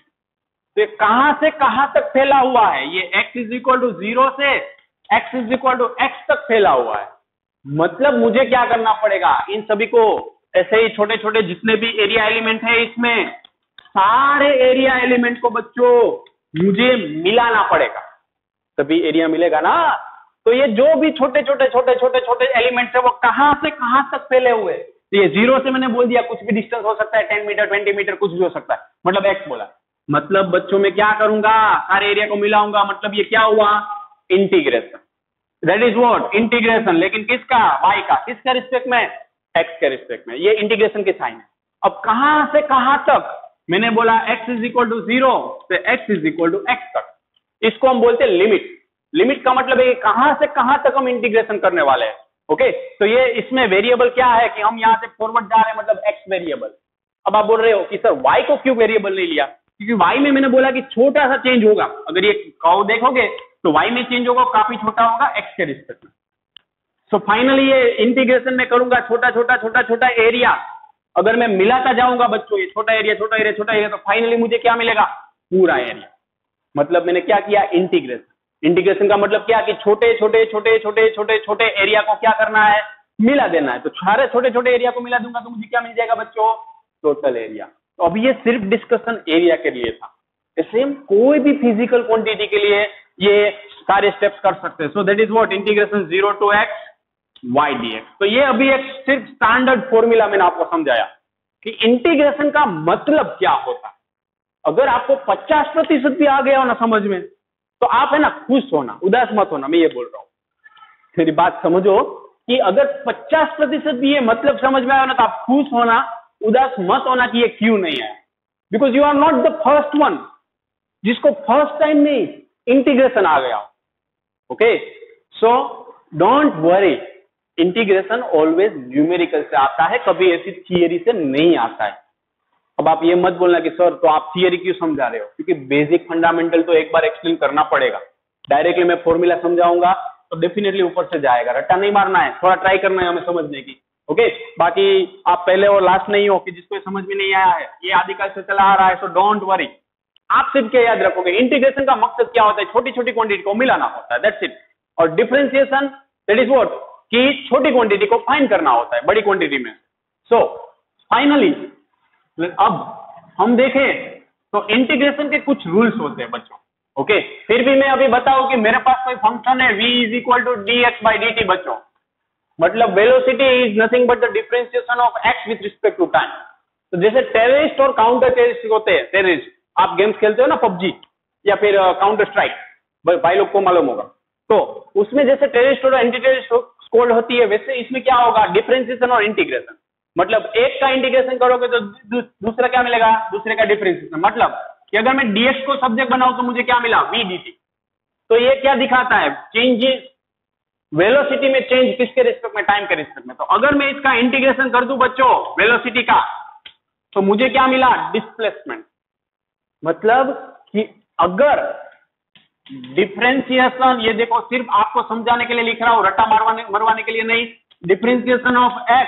तो कहां से कहां तक फैला हुआ है, ये x इज इक्वल टू 0 से x is equal to x तक फैला हुआ है। मतलब मुझे क्या करना पड़ेगा, इन सभी को ऐसे ही छोटे छोटे जितने भी एरिया एलिमेंट है, इसमें सारे एरिया एलिमेंट को बच्चों मुझे मिलाना पड़ेगा, तभी एरिया मिलेगा ना। तो ये जो भी छोटे छोटे छोटे छोटे छोटे एलिमेंट्स है वो कहां से कहां तक फैले हुए, तो ये 0 से मैंने बोल दिया कुछ भी डिस्टेंस हो सकता है, 10 मीटर 20 मीटर कुछ भी हो सकता है, मतलब x बोला। मतलब बच्चों में क्या करूंगा, सारे एरिया को मिलाऊंगा, मतलब ये क्या हुआ, integration, that is what integration, लेकिन किसका, y का, किसका रिस्पेक्ट में, x के रिस्पेक्ट में, ये इंटीग्रेशन के साइन है। अब कहां से कहां तक, मैंने बोला x इज इक्वल टू 0 से x is equal to x तक, इसको हम बोलते हैं लिमिट। लिमिट का मतलब है कहां से कहां तक हम इंटीग्रेशन करने वाले हैं। ओके, तो ये इसमें वेरिएबल क्या है कि हम यहां से फॉरवर्ड जा रहे हैं, मतलब x वेरिएबल। अब आप बोल रहे हो कि सर y को क्यों वेरिएबल नहीं लिया, क्योंकि y में मैंने बोला कि छोटा सा चेंज होगा, अगर ये कर्व देखोगे तो y में चेंज होगा, काफी छोटा होगा x के रिस्पेक्ट में। सो फाइनली ये इंटीग्रेशन में करूंगा छोटा छोटा छोटा छोटा एरिया, अगर मैं मिलाता जाऊंगा बच्चों, ये छोटा एरिया छोटा एरिया छोटा एरिया, तो फाइनली मुझे क्या मिलेगा, पूरा एरिया। मतलब मैंने क्या किया, इंटीग्रेशन। इंटीग्रेशन का मतलब क्या कि छोटे छोटे छोटे छोटे छोटे छोटे एरिया को क्या करना है, मिला देना है। तो सारे छोटे छोटे एरिया को मिला दूंगा तो मुझे क्या मिल जाएगा बच्चों, टोटल एरिया। तो अभी ये सिर्फ डिस्कशन एरिया के लिए था, सेम कोई भी फिजिकल क्वांटिटी के लिए ये सारे स्टेप्स कर सकते हैं। सो that is what integration 0 to x y dx। तो ये अभी एक सिर्फ स्टैंडर्ड फॉर्मूला मैंने आपको समझाया कि इंटीग्रेशन का मतलब क्या होता है। अगर आपको 50% भी आ गया हो ना समझ में, तो आप है ना खुश होना, उदास मत होना, मैं ये बोल रहा हूं। मेरी बात समझो कि अगर 50% भी ये मतलब समझ में आया ना, तो आप खुश होना, उदास मत होना कि ये क्यों नहीं है, because you are not the first one जिसको फर्स्ट टाइम में इंटीग्रेशन आ गया। Okay, so don't worry, integration always numerical से आता है, कभी ऐसी थियरी से नहीं आता है। अब आप ये मत बोलना कि सर तो आप थियरी क्यों समझा रहे हो, क्योंकि बेसिक फंडामेंटल तो एक बार एक्सप्लेन करना पड़ेगा। डायरेक्टली मैं फॉर्मूला समझाऊंगा तो डेफिनेटली ऊपर से जाएगा, रट्टा नहीं मारना है, थोड़ा ट्राई करना है हमें समझने की। ओके, बाकी आप पहले और लास्ट नहीं हो कि जिसको समझ में नहीं आया है, ये आदिकाल से चला आ रहा है, सो डोंट वरी। आप सिर्फ क्या याद रखोगे, इंटीग्रेशन का मकसद क्या होता है, छोटी छोटी क्वांटिटी को मिलाना होता है, दैट्स इट। और डिफरेंशिएशन दैट इज व्हाट कि छोटी क्वांटिटी को फाइंड करना होता है बड़ी क्वांटिटी में। सो फाइनली अब हम देखें तो इंटीग्रेशन के कुछ रूल्स होते हैं बच्चों। ओके, फिर भी मैं अभी बताऊं कि मेरे पास कोई फंक्शन है v is equal to dx/dt बच्चों, मतलब velocity is nothing but the differentiation of x with respect to time. तो जैसे टेररिस्ट और काउंटर टेररिस्ट होते हैं, टेररिस्ट आप गेम्स खेलते हो ना, पबजी या फिर काउंटर स्ट्राइक, भाई लोग को मालूम होगा, तो उसमें जैसे टेररिस्ट और एंटी टेररिस्ट कोड होती है, वैसे इसमें क्या होगा, डिफरेंशिएशन और इंटीग्रेशन। मतलब एक का इंटीग्रेशन करोगे तो दूसरा क्या मिलेगा, दूसरे का डिफरेंशिएशन। मतलब कि अगर मैं dx को सब्जेक्ट बनाऊं तो मुझे क्या मिला, v dt। तो ये क्या दिखाता है, चेंजेस वेलोसिटी में चेंज किसके रिस्पेक्ट में, टाइम के रिस्पेक्ट में। तो अगर मैं इसका इंटीग्रेशन कर दूं बच्चों वेलोसिटी का, तो मुझे क्या मिला, डिस्प्लेसमेंट। मतलब कि अगर डिफरेंशिएशन, ये देखो सिर्फ आपको समझाने के लिए लिख रहा हूं, रट्टा मरवाने के लिए नहीं। Differentiation of x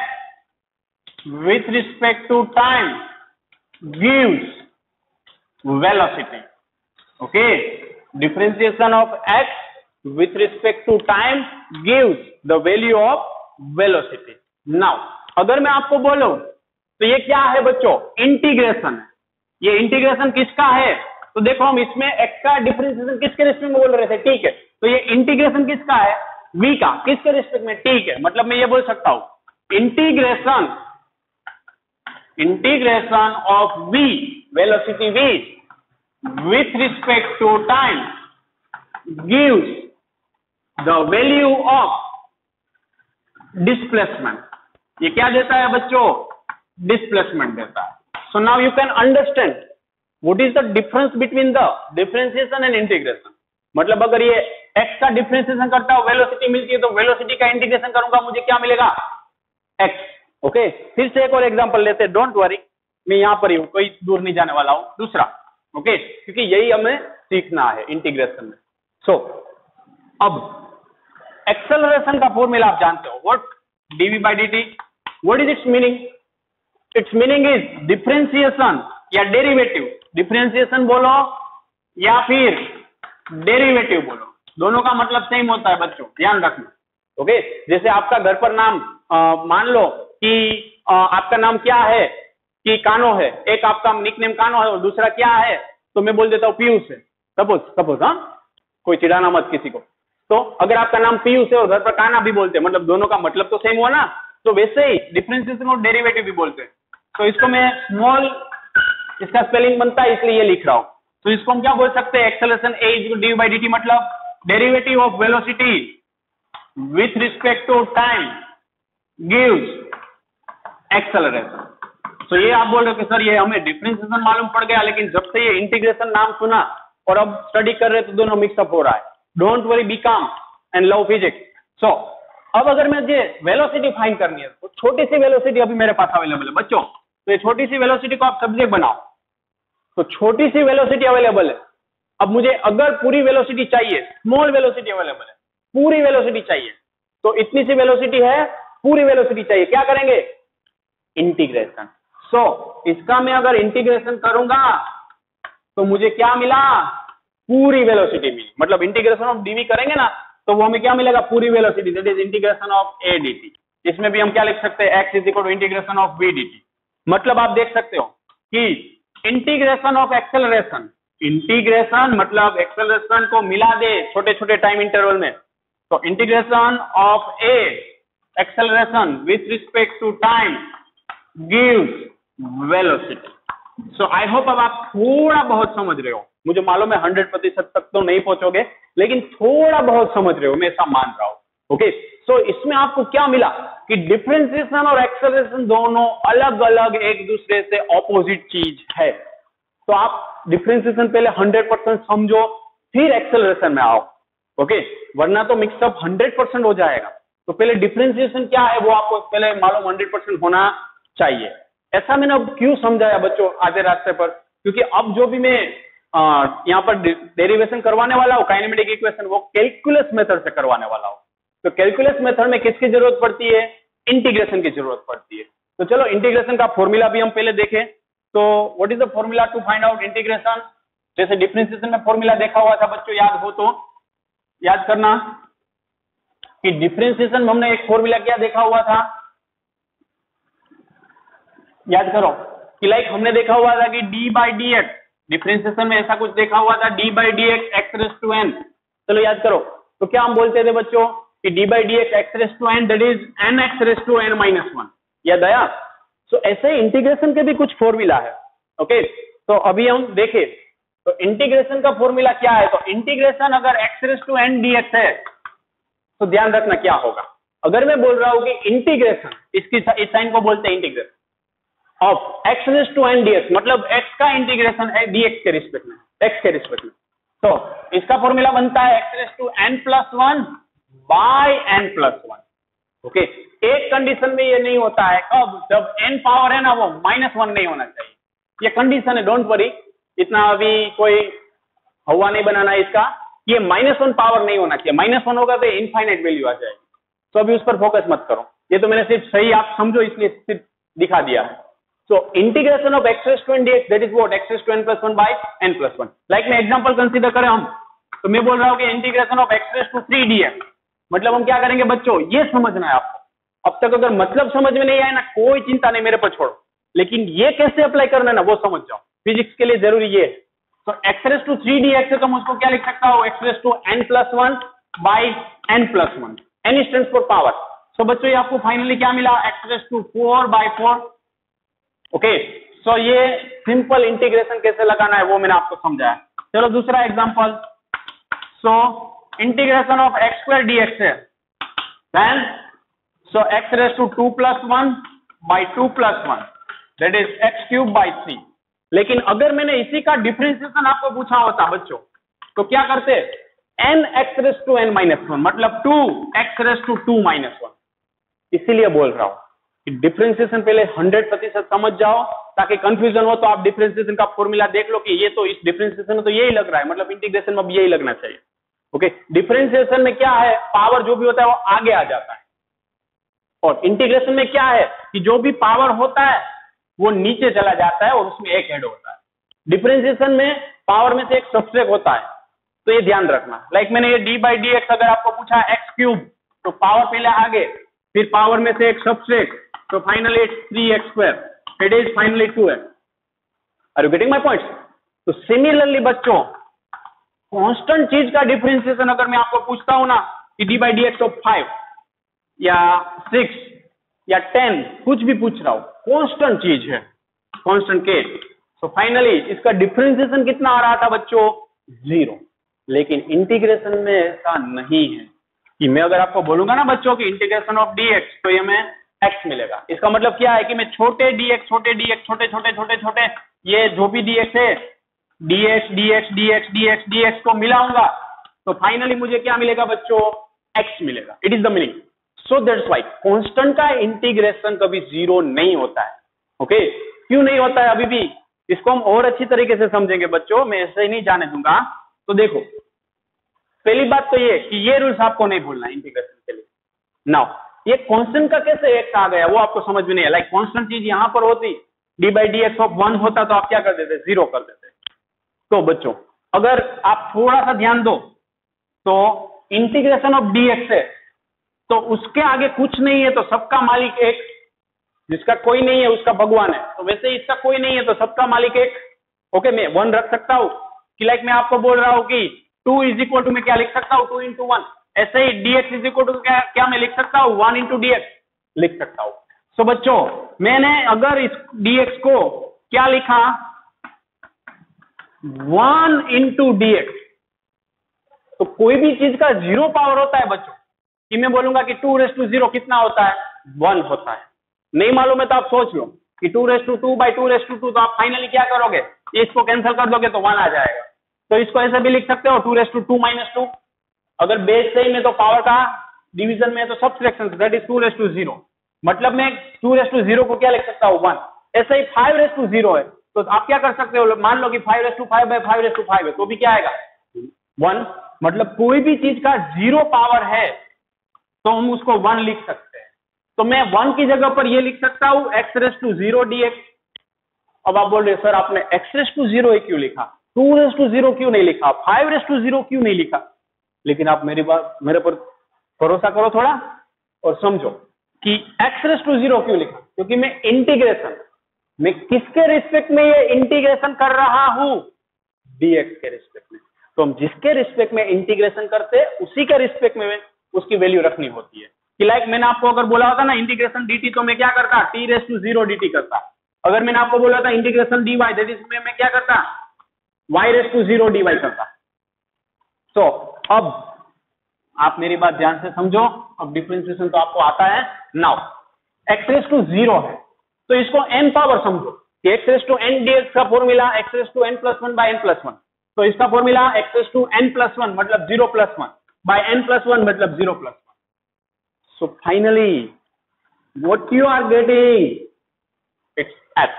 with respect to time gives velocity. Okay, differentiation of x with respect to time gives the value of velocity. Now, अगर मैं आपको बोलूं तो ये क्या है बच्चों, इंटीग्रेशन है। ये इंटीग्रेशन किसका है, तो देखो हम इसमें x का डिफरेंशिएशन किसके रिस्पेक्ट में बोल रहे थे, ठीक है। तो ये इंटीग्रेशन किसका है, v का, किसके रिस्पेक्ट में, ठीक है। मतलब मैं ये बोल सकता हूं integration of v, velocity v with respect to time gives the value of displacement. ये क्या देता है बच्चों, डिस्प्लेसमेंट देता है। So now you can understand what is the difference between the differentiation and integration. मतलब अगर ये x का डिफरेंशिएशन करता हूं, वेलोसिटी मिलती है, तो वेलोसिटी का इंटीग्रेशन करूंगा, मुझे क्या मिलेगा, x। ओके, फिर से एक और एग्जांपल लेते हैं, डोंट वरी, मैं यहां पर ही हूं, कोई दूर नहीं जाने वाला हूं। दूसरा, ओके, क्योंकि यही हमें सीखना है इंटीग्रेशन में। सो अब एक्सेलरेशन का फॉर्मूला आप जानते हो, what, dv by dt, what is it's meaning, it's meaning is differentiation या डेरिवेटिव। डिफरेंशिएशन बोलो या फिर डेरिवेटिव बोलो, दोनों का मतलब सेम होता है बच्चों, ध्यान रखना। ओके, जैसे आपका घर पर नाम मान लो कि आपका नाम क्या है, कि कानो है, एक आपका निकनेम कानो है और दूसरा क्या है, तो मैं बोल देता हूं पीयूष है, सपोज। हाँ, कोई चिढ़ाना मत किसी को। तो अगर आपका नाम पीयूष है और घर पर काना भी बोलते हैं, मतलब दोनों का मतलब तो सेम हुआ ना। तो वैसे ही डिफरेंशिएशन और डेरिवेटिव भी बोलते हैं। तो इसको मैं स्मॉल, इसका स्पेलिंग बनता है इसलिए ये लिख रहा हूं। तो इसको हम क्या बोल सकते हैं, acceleration a is d by d t, मतलब derivative of velocity with respect to time gives acceleration. तो ये आप बोल रहे हो कि सर ये हमें डिफरेंशिएशन मालूम पड़ गया, लेकिन जब से ये इंटीग्रेशन नाम सुना और अब स्टडी कर रहे तो दोनों मिक्सअप हो रहा है। डोंट वरी, बी काम एंड लव फिजिक्स। सो अब अगर मुझे वेलोसिटी फाइंड करनी है, तो छोटी सी वेलोसिटी अभी मेरे पास अवेलेबल है बच्चों। तो ये छोटी सी वेलोसिटी को आप सब्जेक्ट बनाओ, तो छोटी सी वेलोसिटी अवेलेबल है। अब मुझे अगर पूरी वेलोसिटी चाहिए, स्मॉल वेलोसिटी अवेलेबल है, पूरी वेलोसिटी चाहिए, तो इतनी सी वेलोसिटी है, पूरी वेलोसिटी चाहिए, क्या करेंगे, इंटीग्रेशन। सो इसका मैं अगर इंटीग्रेशन करूंगा तो मुझे क्या मिला, पूरी वेलोसिटी मिली। मतलब इंटीग्रेशन ऑफ डीवी करेंगे ना, तो वो हमें क्या मिलेगा, पूरी velocity, that is integration of a dt। इसमें भी हम क्या लिख सकते हैं, x is equal to integration of v dt। मतलब आप देख सकते हो कि इंटीग्रेशन ऑफ एक्सेलरेशन, इंटीग्रेशन मतलब एक्सेलरेशन को मिला दे छोटे छोटे टाइम इंटरवल में, तो integration of a acceleration with respect to time gives velocity. So I hope अब आप थोड़ा बहुत समझ रहे हो। मुझे मालूम है 100% तक तो नहीं पहुंचोगे, लेकिन थोड़ा बहुत समझ रहे हो, मैं ऐसा मान रहा हूं। ओके, सो इसमें आपको क्या मिला कि डिफरेंशिएशन और एक्सेलरेशन दोनों अलग अलग एक दूसरे से ऑपोजिट चीज है। तो आप डिफरेंशिएशन पहले 100% समझो, फिर एक्सेलरेशन में आओ। ओके, वरना तो मिक्सअप 100% हो जाएगा। तो पहले डिफरेंशिएशन क्या है वो आपको पहले मालूम 100% होना चाहिए। ऐसा मैंने अब क्यों समझाया बच्चों आधे रास्ते पर, क्योंकि अब जो भी मैं यहाँ पर डेरिवेशन करवाने वाला हूँ काइनेमेटिक इक्वेशन, वो कैलकुलस मेथड से करवाने वाला हूँ। तो कैलकुलस मेथड में किसकी जरूरत पड़ती है, इंटीग्रेशन की जरूरत पड़ती है। तो चलो इंटीग्रेशन का फॉर्मूला भी हम पहले देखें। तो what is the formula to find out integration. जैसे डिफरेंशिएशन में फॉर्मूला देखा हुआ था बच्चों, याद हो तो याद करना कि डिफरेंशिएशन में हमने एक फॉर्मूला क्या देखा हुआ था, याद करो कि लाइक हमने देखा हुआ था कि d by d x, differentiation में ऐसा कुछ देखा हुआ था, d by d x x raise to n. चलो याद करो, तो क्या हम बोलते थे बच्चों कि d by d x x raise to n that is n x raise to n minus one. याद आया। सो ऐसे इंटीग्रेशन के भी कुछ फॉर्मूला है। ओके, तो अभी हम देखें तो इंटीग्रेशन का फॉर्मूला क्या है। तो इंटीग्रेशन अगर x raise to n d x है तो ध्यान रखना क्या होगा, अगर मैं बोल रहा हूं कि इंटीग्रेशन, इसकी इस साइन को बोलते हैं integration of x raise to n dx, मतलब x का इंटीग्रेशन है dx के रिस्पेक्ट में, x के रिस्पेक्ट में। तो इसका फॉर्मूला बनता है x raise to n plus one by n plus one. Okay, एक कंडीशन में ये नहीं होता है, कब? जब n पावर है ना वो -1 नहीं होना चाहिए, ये कंडीशन है, डोंट वरी, इतना अभी कोई हवा नहीं बनाना है इसका, ये -1 पावर नहीं होना चाहिए, -1 होगा तो इनफाइनाइट वैल्यू आ जाएगी। तो अभी उस पर फोकस मत करो, ये तो मैंने सिर्फ सही आप समझो इसलिए सिर्फ दिखा दिया है। So integration of x raise to n dx, that is what, x raise to n plus one by n plus one. Like मैं एग्जांपल कंसीडर करें हम, तो मैं बोल रहा हूं कि integration of x raise to 3 dx, मतलब हम क्या करेंगे बच्चों, ये समझना है आपको। अब तक अगर मतलब समझ में नहीं आया ना, कोई चिंता नहीं, मेरे पर छोड़ो, लेकिन ये कैसे अप्लाई करना है ना वो समझ जाओ, फिजिक्स के लिए जरूरी ये है। तो x रेज टू 3 dx है तो मैं उसको क्या लिख सकता हूं, x raise to n plus one by n plus one, n stands for power. So बच्चों ये आपको फाइनली क्या मिला, x raise to 4 by 4। Okay, so ये सिंपल इंटीग्रेशन कैसे लगाना है वो मैंने आपको समझाया। चलो दूसरा example, so integration of x square dx है, then so x raise to 2 plus one by 2 plus one, that is x cube by 3। लेकिन अगर मैंने इसी का डिफरेंशिएशन आपको पूछा होता बच्चों, तो क्या करते, n x raise to n minus one, मतलब 2 x raise to 2 minus one. इसीलिए बोल रहा हूं कि डिफरेंशिएशन पहले 100% समझ जाओ, ताकि कंफ्यूजन हो तो आप डिफरेंशिएशन का फॉर्मूला देख लो कि ये तो इस डिफरेंशिएशन में तो यही लग रहा है, मतलब इंटीग्रेशन में भी यही लगना चाहिए। ओके, डिफरेंशिएशन में क्या है, पावर जो भी होता है वो आगे आ जाता है, और इंटीग्रेशन में क्या है कि जो भी पावर होता है वो नीचे चला जाता है और उसमें एक ऐड होता है। डिफरेंशिएशन में पावर में से एक सब्ट्रैक्ट होता है, तो ये ध्यान रखना। लाइक मैंने ये डी बाई डी एक्स अगर आपको पूछा एक्स क्यूब, तो पावर पहले आगे, फिर पावर में से एक सब्ट्रैक्ट, तो finally it's 3x square, it is finally 2x। Are you getting my points? तो सिमिलरली बच्चों, कांस्टेंट चीज का डिफरेंशिएशन अगर मैं आपको पूछता हूं ना कि d by d x of 5 या 6 या 10, कुछ भी पूछ रहा हूं, कांस्टेंट चीज है, कांस्टेंट के, तो फाइनली इसका डिफरेंशिएशन कितना आ रहा था बच्चों, 0। लेकिन इंटीग्रेशन में ऐसा नहीं है कि मैं अगर आपको बोलूंगा ना बच्चों की इंटीग्रेशन ऑफ dx, तो ये में x मिलेगा। इसका मतलब क्या है कि मैं छोटे dx छोटे छोटे ये जो भी dx है, dx dx dx dx dx को मिलाऊंगा, तो फाइनली मुझे क्या मिलेगा बच्चों, x मिलेगा। It is the meaning. So that's why constant का इंटीग्रेशन कभी 0 नहीं होता है। ओके, क्यों नहीं होता है अभी भी, इसको हम और अच्छी तरीके से समझेंगे बच्चों, मैं ऐसे ही नहीं जाने दूंगा। तो देखो, पहली बात तो ये कि ये रूल्स आपको नहीं भूलना इंटीग्रेशन के लिए। नाउ ये कांस्टेंट का कैसे x आ गया वो आपको समझ में नहीं है। लाइक कांस्टेंट चीज यहां पर होती, D by d x of 1 होता तो आप क्या कर देते, 0 कर देते। तो बच्चों अगर आप थोड़ा सा ध्यान दो, तो इंटीग्रेशन ऑफ dx है, तो उसके आगे कुछ नहीं है तो सबका मालिक एक, जिसका कोई नहीं है उसका भगवान है, तो वैसे इसका कोई नहीं है तो सबका मालिक एक। ओके, मैं 1 रख सकता हूं कि लाइक मैं आपको बोल रहा हूं कि 2 इज इक्वल टू, मैं क्या लिख सकता हूं, 2 इंटू 1। ऐसे ही dx इज इक्वल टू क्या मैं लिख सकता हूं, 1 इंटू dx लिख सकता हूं। सो बच्चों मैंने अगर इस dx को क्या लिखा, 1 इंटू dx, तो कोई भी चीज का 0 पावर होता है बच्चों, कि मैं बोलूंगा कि 2 रेज टू 0 कितना होता है, 1 होता है। नहीं मालूम है तो आप सोच लो कि 2 raise to 2 by 2 raise to 2, तो आप फाइनली क्या करोगे, इसको कैंसिल कर दोगे तो 1 आ जाएगा। तो इसको ऐसे भी लिख सकते हो 2 रेज टू 2 माइनस 2, अगर बेस सही में तो पावर का डिवीजन में तो subtraction, that is 2 raise to 0, मतलब मैं 2 रेज टू 0 को क्या लिख सकता हूँ, 1। ऐसे ही 5 रेज टू 0 है, तो आप क्या कर सकते हो, मान लो कि 5 raise to 5 by 5 raise to 5 है, तो भी क्या आएगा, 1। मतलब कोई भी चीज का 0 पावर है तो हम उसको 1 लिख सकते हैं। तो मैं 1 की जगह पर ये लिख सकता हूं x रेज टू 0 dx। अब आप बोल रहे सर आपने x रेज टू 0 क्यों लिखा, 2 रेज टू 0 क्यों नहीं लिखा, 5 रेज टू 0 क्यों नहीं लिखा। लेकिन आप मेरे पर भरोसा करो थोड़ा और समझो कि x रेज टू 0 क्यों लिखा, क्योंकि मैं इंटीग्रेशन, मैं किसके रिस्पेक्ट में ये इंटीग्रेशन कर रहा हूं, dx के रिस्पेक्ट में। तो हम जिसके रिस्पेक्ट में इंटीग्रेशन करते हैं उसी के रिस्पेक्ट में उसकी वैल्यू रखनी होती है। कि लाइक मैंने आपको अगर बोला होता ना इंटीग्रेशन dt, तो मैं क्या करता, t रेज टू 0 dt करता। अगर मैंने आपको बोला था इंटीग्रेशन dy, दैट इज मैं क्या करता, y रेज टू 0 dy करता। तो अब आप मेरी बात ध्यान से समझो। अब डिफरेंशिएशन तो आपको आता है। नाउ x रेज टू 0 है तो इसको n पावर समझो कि x raise to n dx का formula x raise to n plus 1 by n plus 1, तो इसका formula x raise to n plus 1 मतलब 0 प्लस 1 बाय n प्लस 1 मतलब 0 plus 1। So finally what you are getting it's x।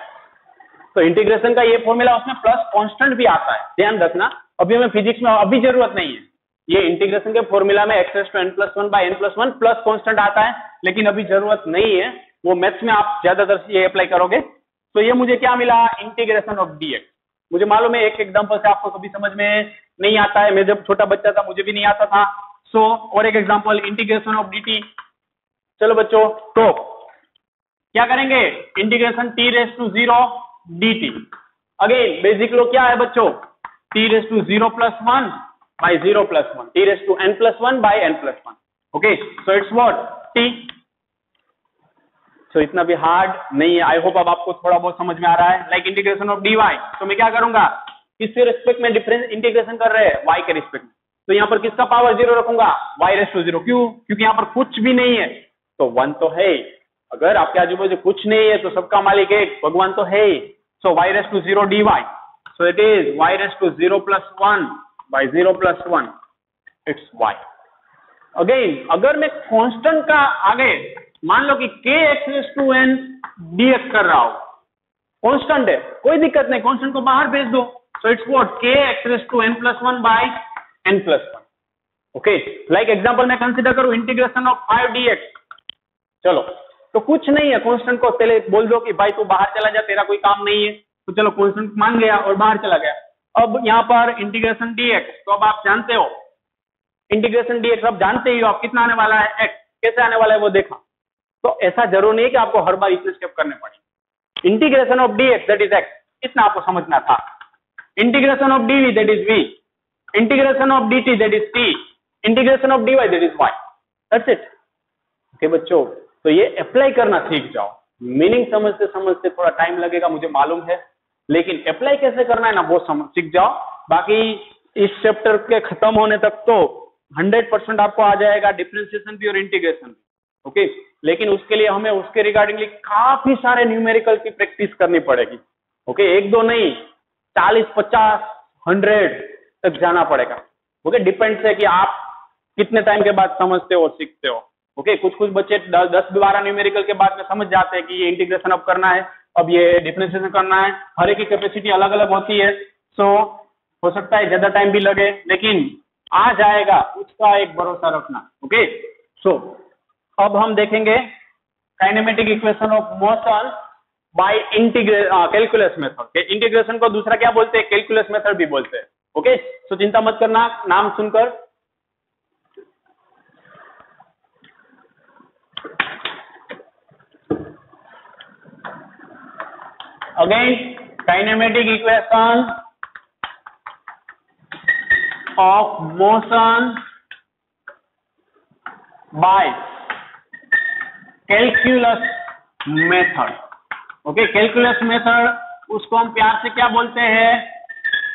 तो integration का ये formula उसमें plus constant भी आता है, ध्यान रखना। अभी हमें फिजिक्स में अभी जरूरत नहीं है, ये इंटीग्रेशन के फॉर्मूला में x raise to n plus 1 by n plus 1 plus constant आता है, लेकिन अभी जरूरत नहीं है। वो मैथ्स में आप ज्यादातर ये अप्लाई करोगे। तो ये मुझे क्या मिला, इंटीग्रेशन ऑफ dx। मुझे मालूम है एक एग्जांपल से आपको कभी समझ में नहीं आता है, मैं जब छोटा बच्चा था मुझे भी नहीं आता था। सो और एक एग्जांपल इंटीग्रेशन ऑफ dt। चलो बच्चों, तो क्या करेंगे, integration t raise to 0 dt। Again basic लो क्या है बच्चों, t raise to 0 plus 1 by 0 plus 1, t raise to n plus 1 by n plus 1। Okay, so it's what t। So इतना भी हार्ड नहीं है। आई होप अब आपको थोड़ा बहुत समझ में आ रहा है। लाइक इंटीग्रेशन ऑफ dy, तो मैं क्या करूंगा, किसके रिस्पेक्ट में डिफरेंस इंटीग्रेशन कर रहे हैं, y के रिस्पेक्ट में, तो यहाँ पर किसका पावर 0 रखूंगा, y रेज टू 0। क्यों, क्योंकि यहाँ पर कुछ भी नहीं है तो 1 तो है। अगर आपके आजू बाजू कुछ नहीं है तो सबका मालिक एक भगवान तो है। So y raise to 0 dy, so it is y raise to 0 plus 1 by 0 plus 1, it's y। Again अगर मैं कांस्टेंट का आगे मान लो कि kx raise to n dx कर रहा हूं, कांस्टेंट है, कोई दिक्कत नहीं, कांस्टेंट को बाहर भेज दो। So it's what kx raise to n plus 1 by n plus 1। Okay, like example मैं कंसीडर करूं इंटीग्रेशन ऑफ 5 dx। चलो, तो कुछ नहीं है, कांस्टेंट को पहले बोल दो कि भाई तू बाहर चला जा, तेरा कोई काम नहीं है। तो चलो कांस्टेंट मान गया और बाहर चला गया। अब यहाँ पर इंटीग्रेशन dx, तो अब आप जानते हो इंटीग्रेशन dx, अब जानते ही हो आप कितना आने वाला है, x कैसे आने वाला है वो देखा। तो ऐसा जरूर नहीं है कि आपको हर बार इतने स्टेप करने पड़े। Integration of dx that is x, इतना आपको समझना था। Integration of dv that is v, integration of dt that is t, integration of dy that is y। That's it. Okay बच्चों, तो ये अप्लाई करना सीख जाओ। मीनिंग समझते समझते थोड़ा टाइम लगेगा मुझे मालूम है, लेकिन अप्लाई कैसे करना है ना वो सीख जाओ। बाकी इस चैप्टर के खत्म होने तक तो 100% आपको आ जाएगा, डिफरेंशिएशन भी और इंटीग्रेशन भी। ओके, लेकिन उसके लिए हमें उसके रिगार्डिंगली काफी सारे न्यूमेरिकल की प्रैक्टिस करनी पड़ेगी। ओके, एक दो नहीं, 40, 50, 100 तक जाना पड़ेगा। ओके, डिपेंड्स है कि आप कितने टाइम के बाद समझते हो और सीखते हो। ओके, कुछ कुछ बच्चे 10-12 न्यूमेरिकल के बाद में समझ जाते हैं कि ये इंटीग्रेशन अब करना है, अब ये डिफरेंशिएशन करना है। हर एक की कैपेसिटी अलग अलग होती है। सो हो सकता है ज्यादा टाइम भी लगे, लेकिन आ जाएगा, उसका एक भरोसा रखना। ओके, सो अब हम देखेंगे kinematic equation of motion by calculus method. Integration को दूसरा क्या बोलते हैं, कैलकुलस मेथड भी बोलते हैं। ओके, सो चिंता मत करना नाम सुनकर। Again kinematic equation of motion by calculus method. Okay, calculus method उसको हम प्यार से क्या बोलते हैं,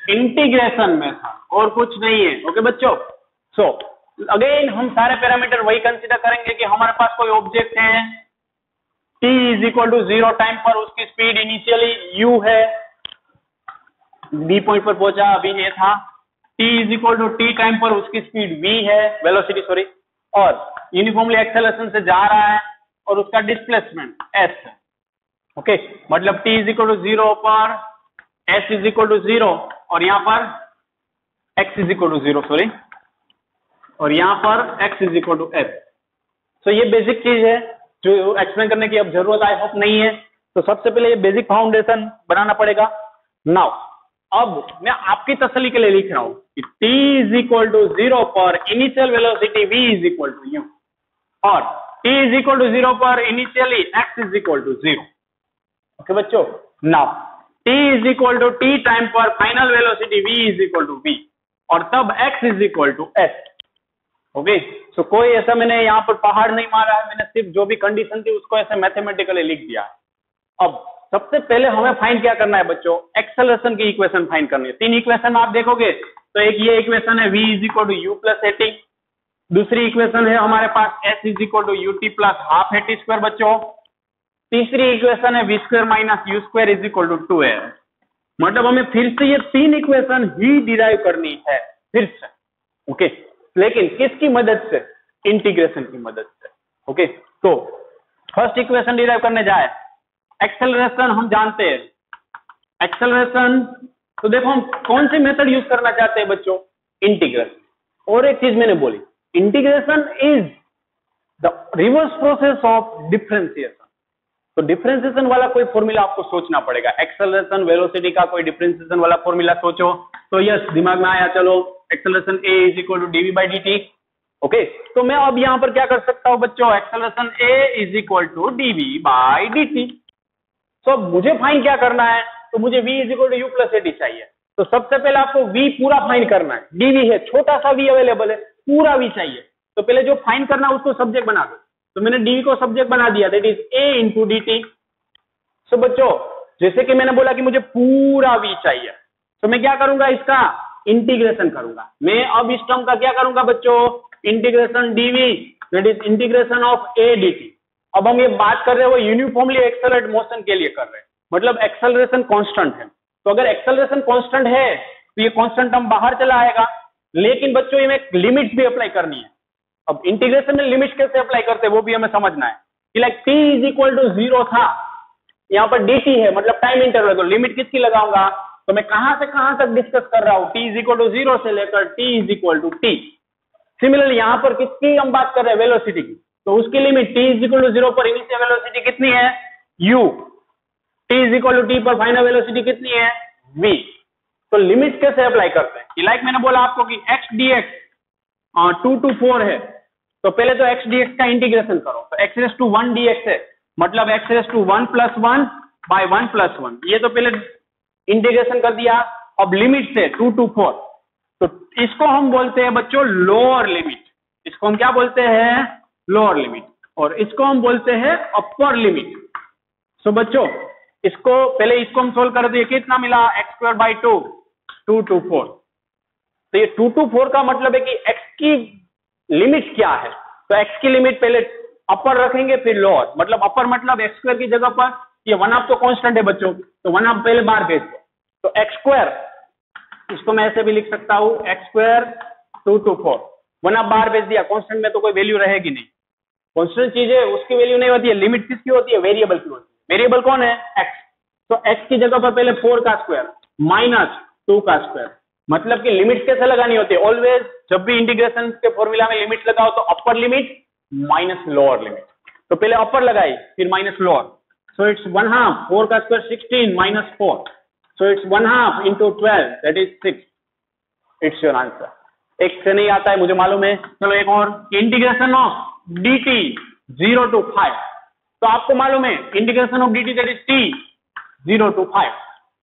इंटीग्रेशन मेथड, और कुछ नहीं है। ओके बच्चों, सो अगेन हम सारे पैरामीटर वही कंसीडर करेंगे कि हमारे पास कोई ऑब्जेक्ट है, t is equal to 0 time पर उसकी स्पीड इनिशियली u है, b पॉइंट पर पहुंचा, अभी ये था। t is equal to t time पर उसकी स्पीड v है, वेलोसिटी सॉरी, और यूनिफॉर्मली एक्सेलरेशन से जा रहा है और उसका डिस्प्लेसमेंट s है। ओके, मतलब t इज इक्वल टू 0 पर s इज इक्वल टू 0 और यहाँ पर x is equal to 0 sorry, और यहाँ पर x is equal to s। So ये बेसिक चीज है जो एक्सप्लेन करने की अब जरूरत आई होप नहीं है। तो सबसे पहले ये बेसिक फाउंडेशन बनाना पड़ेगा। नाउ अब मैं आपकी तसल्ली के लिए लिख रहा हूं कि t इज इक्वल टू 0 पर initial velocity v is equal to u, और t इज इक्वल टू 0 पर initially x is equal to 0। Okay बच्चों, now t is equal to t time पर final velocity v is equal to v, और तब x is equal to s। Okay, so कोई ऐसा मैंने यहाँ पर पहाड़ नहीं मारा है, मैंने सिर्फ जो भी कंडीशन थी उसको ऐसे मैथमेटिकली लिख दिया है। अब सबसे पहले हमें फाइंड क्या करना है बच्चों, एक्सेलरेशन की इक्वेशन फाइंड करनी है। 3 इक्वेशन आप देखोगे तो एक ये इक्वेशन है v is equal to u plus 80, दूसरी इक्वेशन है हमारे पास s is equal to u t plus half है टी स्क्वायर बच्चों। तीसरी इक्वेशन है v square minus you square is equal to 2 है। मतलब हमें फिर से ये तीन इक्वेशन ही डिराइव करनी है फिर से, ओके। लेकिन किसकी मदद से? इंटीग्रेशन की मदद से, ओके। तो फर्स्ट इक्वेशन डिराइव करने जाए, एक्सेलरेशन हम जानते हैं, एक्सेलरेशन। तो देखो हम कौन सी मेथड यूज करना चाहते हैं बच्चों? इंटीग्रेशन। और एक चीज मैंने बोली, integration is the reverse process of differentiation. तो डिफरेंशिएशन वाला कोई फॉर्मूला आपको सोचना पड़ेगा। एक्सेलरेशन वेलोसिटी का कोई डिफरेंशिएशन वाला फॉर्मूला सोचो तो यस दिमाग में आया, चलो acceleration a is equal to dv by dt, okay. तो मैं अब यहां पर क्या कर सकता हूं बच्चों? Acceleration a is equal to dv by dt। तो मुझे फाइंड क्या करना है? तो मुझे v is equal to u plus a t चाहिए। तो सबसे पहले आपको v पूरा फाइंड करना है। dv है, छोटा सा v अवेलेबल है, पूरा v चाहिए। तो पहले जो फाइंड करना है उसको सब्जेक्ट बना दो। तो मैंने dv को सब्जेक्ट बना दिया, that is a into dt। सो बच्चों जैसे कि मैंने बोला कि मुझे पूरा v चाहिए, तो मैं क्या करूंगा? इसका इंटीग्रेशन करूंगा। मैं अब इस टर्म का क्या करूंगा बच्चों? Integration dv, that is integration of a dt। अब हम ये बात कर रहे हैं वो यूनिफॉर्मली एक्सेलरेट मोशन के लिए कर रहे हैं, मतलब एक्सेलरेशन कांस्टेंट है। तो अगर एक्सेलरेशन कांस्टेंट है तो ये कांस्टेंट टर्म बाहर चला आएगा। लेकिन बच्चों ये लिमिट्स भी अप्लाई करनी है। अब इंटीग्रेशन में लिमिट्स कैसे अप्लाई करते हैं वो भी हमें समझना है कि like t is equal to 0 था, यहाँ पर dt है, मतलब टाइम इंटरवल। तो लिमिट किसकी लगाऊंगा? तो मैं कहां से कहां तक डिस्कस कर रहा हूं? t इज इक्वल टू 0 से लेकर t is equal to t। Similarly यहां पर किसकी हम बात कर रहे हैं? वेलोसिटी की। तो उसकी limit t is equal to 0 पर इनिशियल वेलोसिटी कितनी है? u। t is equal to t पर फाइनल वेलोसिटी कितनी है? v। तो लिमिट कैसे अप्लाई करते हैं? लाइक मैंने बोला आपको कि x dx 2 to 4 है, तो पहले तो x dx का इंटीग्रेशन करो। तो x रेज़ टू 1 dx है, मतलब x raise to 1 plus 1 by 1 plus 1, ये तो पहले इंटीग्रेशन कर दिया। अब लिमिट से 2 to 4, तो इसको हम बोलते हैं बच्चों लोअर लिमिट। इसको हम क्या बोलते हैं? Lower limit. और इसको हम बोलते हैं अपर लिमिट। सो बच्चों इसको पहले इसको हम सोल्व कर दिए, कितना मिला? x square by 2 to 4। तो ये 2 to 4 का मतलब है कि x की लिमिट क्या है? तो x की लिमिट पहले अपर रखेंगे फिर लोअर, मतलब अपर मतलब x स्क्वायर की जगह पर ये 1/2 तो कांस्टेंट है बच्चों, तो 1/2 पहले बाहर भेज दो। तो x स्क्वायर, इसको मैं ऐसे भी लिख सकता हूं x स्क्वायर 2 to 4, 1/2 बाहर भेज दिया। कांस्टेंट में तो कोई वैल्यू रहेगी नहीं, कांस्टेंट चीज है उसकी वैल्यू नहीं होती है। लिमिट किसकी होती है? वेरिएबल की होती है। वेरिएबल कौन है? x। तो x की जगह पर पहले 4 का स्क्वायर माइनस 2 का स्क्वायर, मतलब कि लिमिट कैसे लगानी होती है? ऑलवेज जब भी इंटीग्रेशन के फॉर्मूला में लिमिट लगाओ तो upper limit minus lower limit. तो पहले अपर लगाई फिर माइनस लोअर। सो इट्स 1/2, 4 का square 16 minus 4, so it's 1/2 into 12 that is 6। It's your answer. एक से नहीं आता है मुझे मालूम है। चलो एक और, इंटीग्रेशन ऑफ dt 0 to 5। तो आपको मालूम है integration of dt that is t 0 to 5,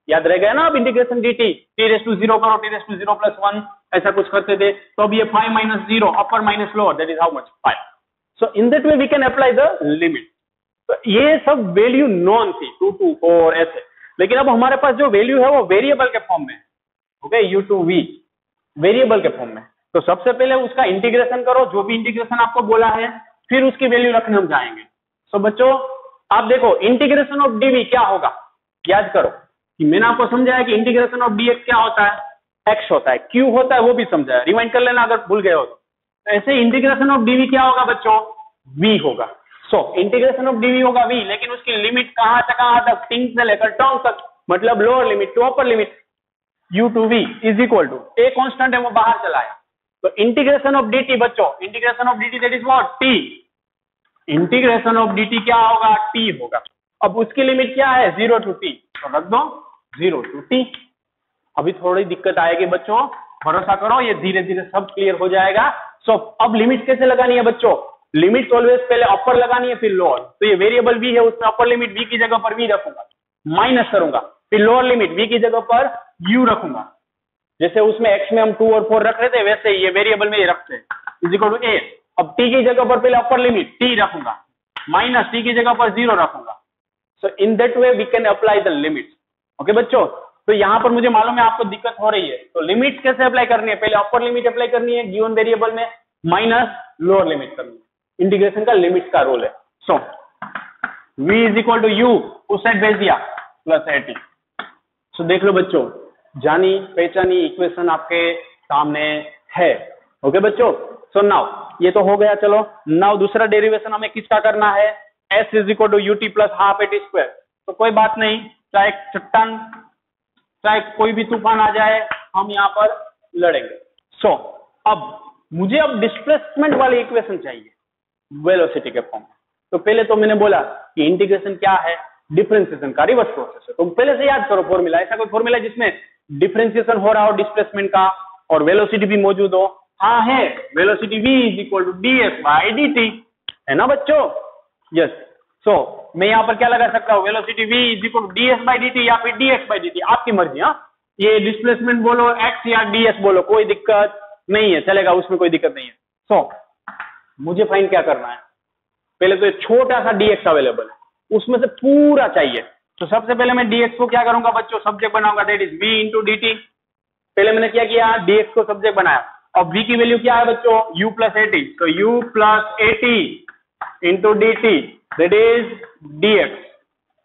याद रह गया ना? अब integration dt t raise to 0 करो, t रेज़ टू 0 प्लस 1 ऐसा कुछ करते थे। तो अब ये 5 minus 0 upper minus lower that is how much? 5। So in that way we can apply the limit. तो ये सब वैल्यू नॉन थी 2 to 4 ऐसे, लेकिन अब हमारे पास जो वैल्यू है वो वेरिएबल के फॉर्म में, okay, u to v variable के फॉर्म में। तो सबसे पहले उसका इंटीग्रेशन करो, जो भी इंटीग्रेशन आपको बोला है, फिर उसकी वैल्यू रखने हम जाएंगे। सो बच्चों आप देखो इंटीग्रेशन ऑफ dv क्या होगा? याद करो कि मैंने आपको समझाया कि इंटीग्रेशन ऑफ dx क्या होता है? x होता है, q होता है, वो भी समझाया, रिवाइंड कर लेना अगर भूल गए हो तो। ऐसे इंटीग्रेशन ऑफ dv क्या होगा बच्चों? v होगा। सो इंटीग्रेशन ऑफ dv होगा v, लेकिन उसकी लिमिट कहां से कहां तक? टिंग से लेकर टोंग तक, मतलब lower limit to upper limit. u to v is equal to a constant है वो बाहर चला है, तो इंटीग्रेशन ऑफ dt बच्चों, integration of dt that is what? t। Integration of dt क्या होगा? t होगा। अब उसकी लिमिट क्या है? 0 to t, तो रख दो 0 to t। अभी थोड़ी दिक्कत आएगी बच्चों, भरोसा करो ये धीरे धीरे सब क्लियर हो जाएगा। सो अब लिमिट कैसे लगानी है बच्चों? लिमिट ऑलवेज पहले अपर लगानी है फिर लोअर। तो ये वेरिएबल v है, उसमें अपर लिमिट v की जगह पर v रखूंगा, माइनस करूंगा, फिर लोअर लिमिट v की जगह पर u रखूंगा। जैसे उसमें x में हम 2 और 4 रख रहे थे, वैसे ये वेरिएबल में ये रखते हैं, इज इक्वल टू a। अब t की जगह पर पहले अपर लिमिट t रखूंगा, माइनस t की जगह पर 0 रखूंगा। So in that way we can apply the limit. Okay बच्चों, तो यहां पर मुझे मालूम है आपको दिक्कत हो रही है, तो लिमिट कैसे अप्लाई करनी है? पहले अपर लिमिट अप्लाई करनी है गिवन वेरिएबल में, माइनस लोअर लिमिट करनी है। इंटीग्रेशन का लिमिट का रोल है। So v is equal to u उस साइड भेज दिया प्लस एटी। सो देख लो बच्चों, जानी पहचानी इक्वेशन आपके सामने है। ओके बच्चों, सो नाउ ये तो हो गया। चलो नाउ दूसरा डेरिवेशन हमें किसका करना है, s is equal to u t plus half eighty square. तो कोई बात नहीं, चाहे चट्टान चाहे कोई भी तूफान आ जाए हम यहाँ पर लड़ेंगे। सो अब मुझे अब डिस्प्लेसमेंट वाली इक्वेशन चाहिए वेलोसिटी के फॉर्म में। तो पहले तो मैंने बोला कि इंटीग्रेशन क्या है, डिफरेंशिएशन का रिवर्स प्रोसेस है। तो पहले से याद करो फॉर्मूला, ऐसा कोई फॉर्मूला जिसमें डिफरेंशिएशन हो रहा हो डिस्प्लेसमेंट का और वेलोसिटी भी मौजूद हो। हाँ है, velocity v is equal to dx by dt, है ना बच्चों? यस। सो मैं यहाँ पर क्या लगा सकता हूँ, velocity v is equal to ds by dt या फिर dx बाई dt, आपकी मर्जी। हाँ, ये डिस्प्लेसमेंट बोलो x या ds बोलो, कोई दिक्कत नहीं है, चलेगा, उसमें कोई दिक्कत नहीं है। सो मुझे फाइंड क्या करना है, पहले तो छोटा सा dx अवेलेबल है, उसमें से पूरा चाहिए। तो सबसे पहले मैं dx को क्या करूंगा बच्चों, सब्जेक्ट बनाऊंगा, that is v into dt। पहले मैंने क्या किया, dx को सब्जेक्ट बनाया। अब v की वैल्यू क्या है बच्चों, u प्लस एटी। तो u plus eighty into dt that is dx।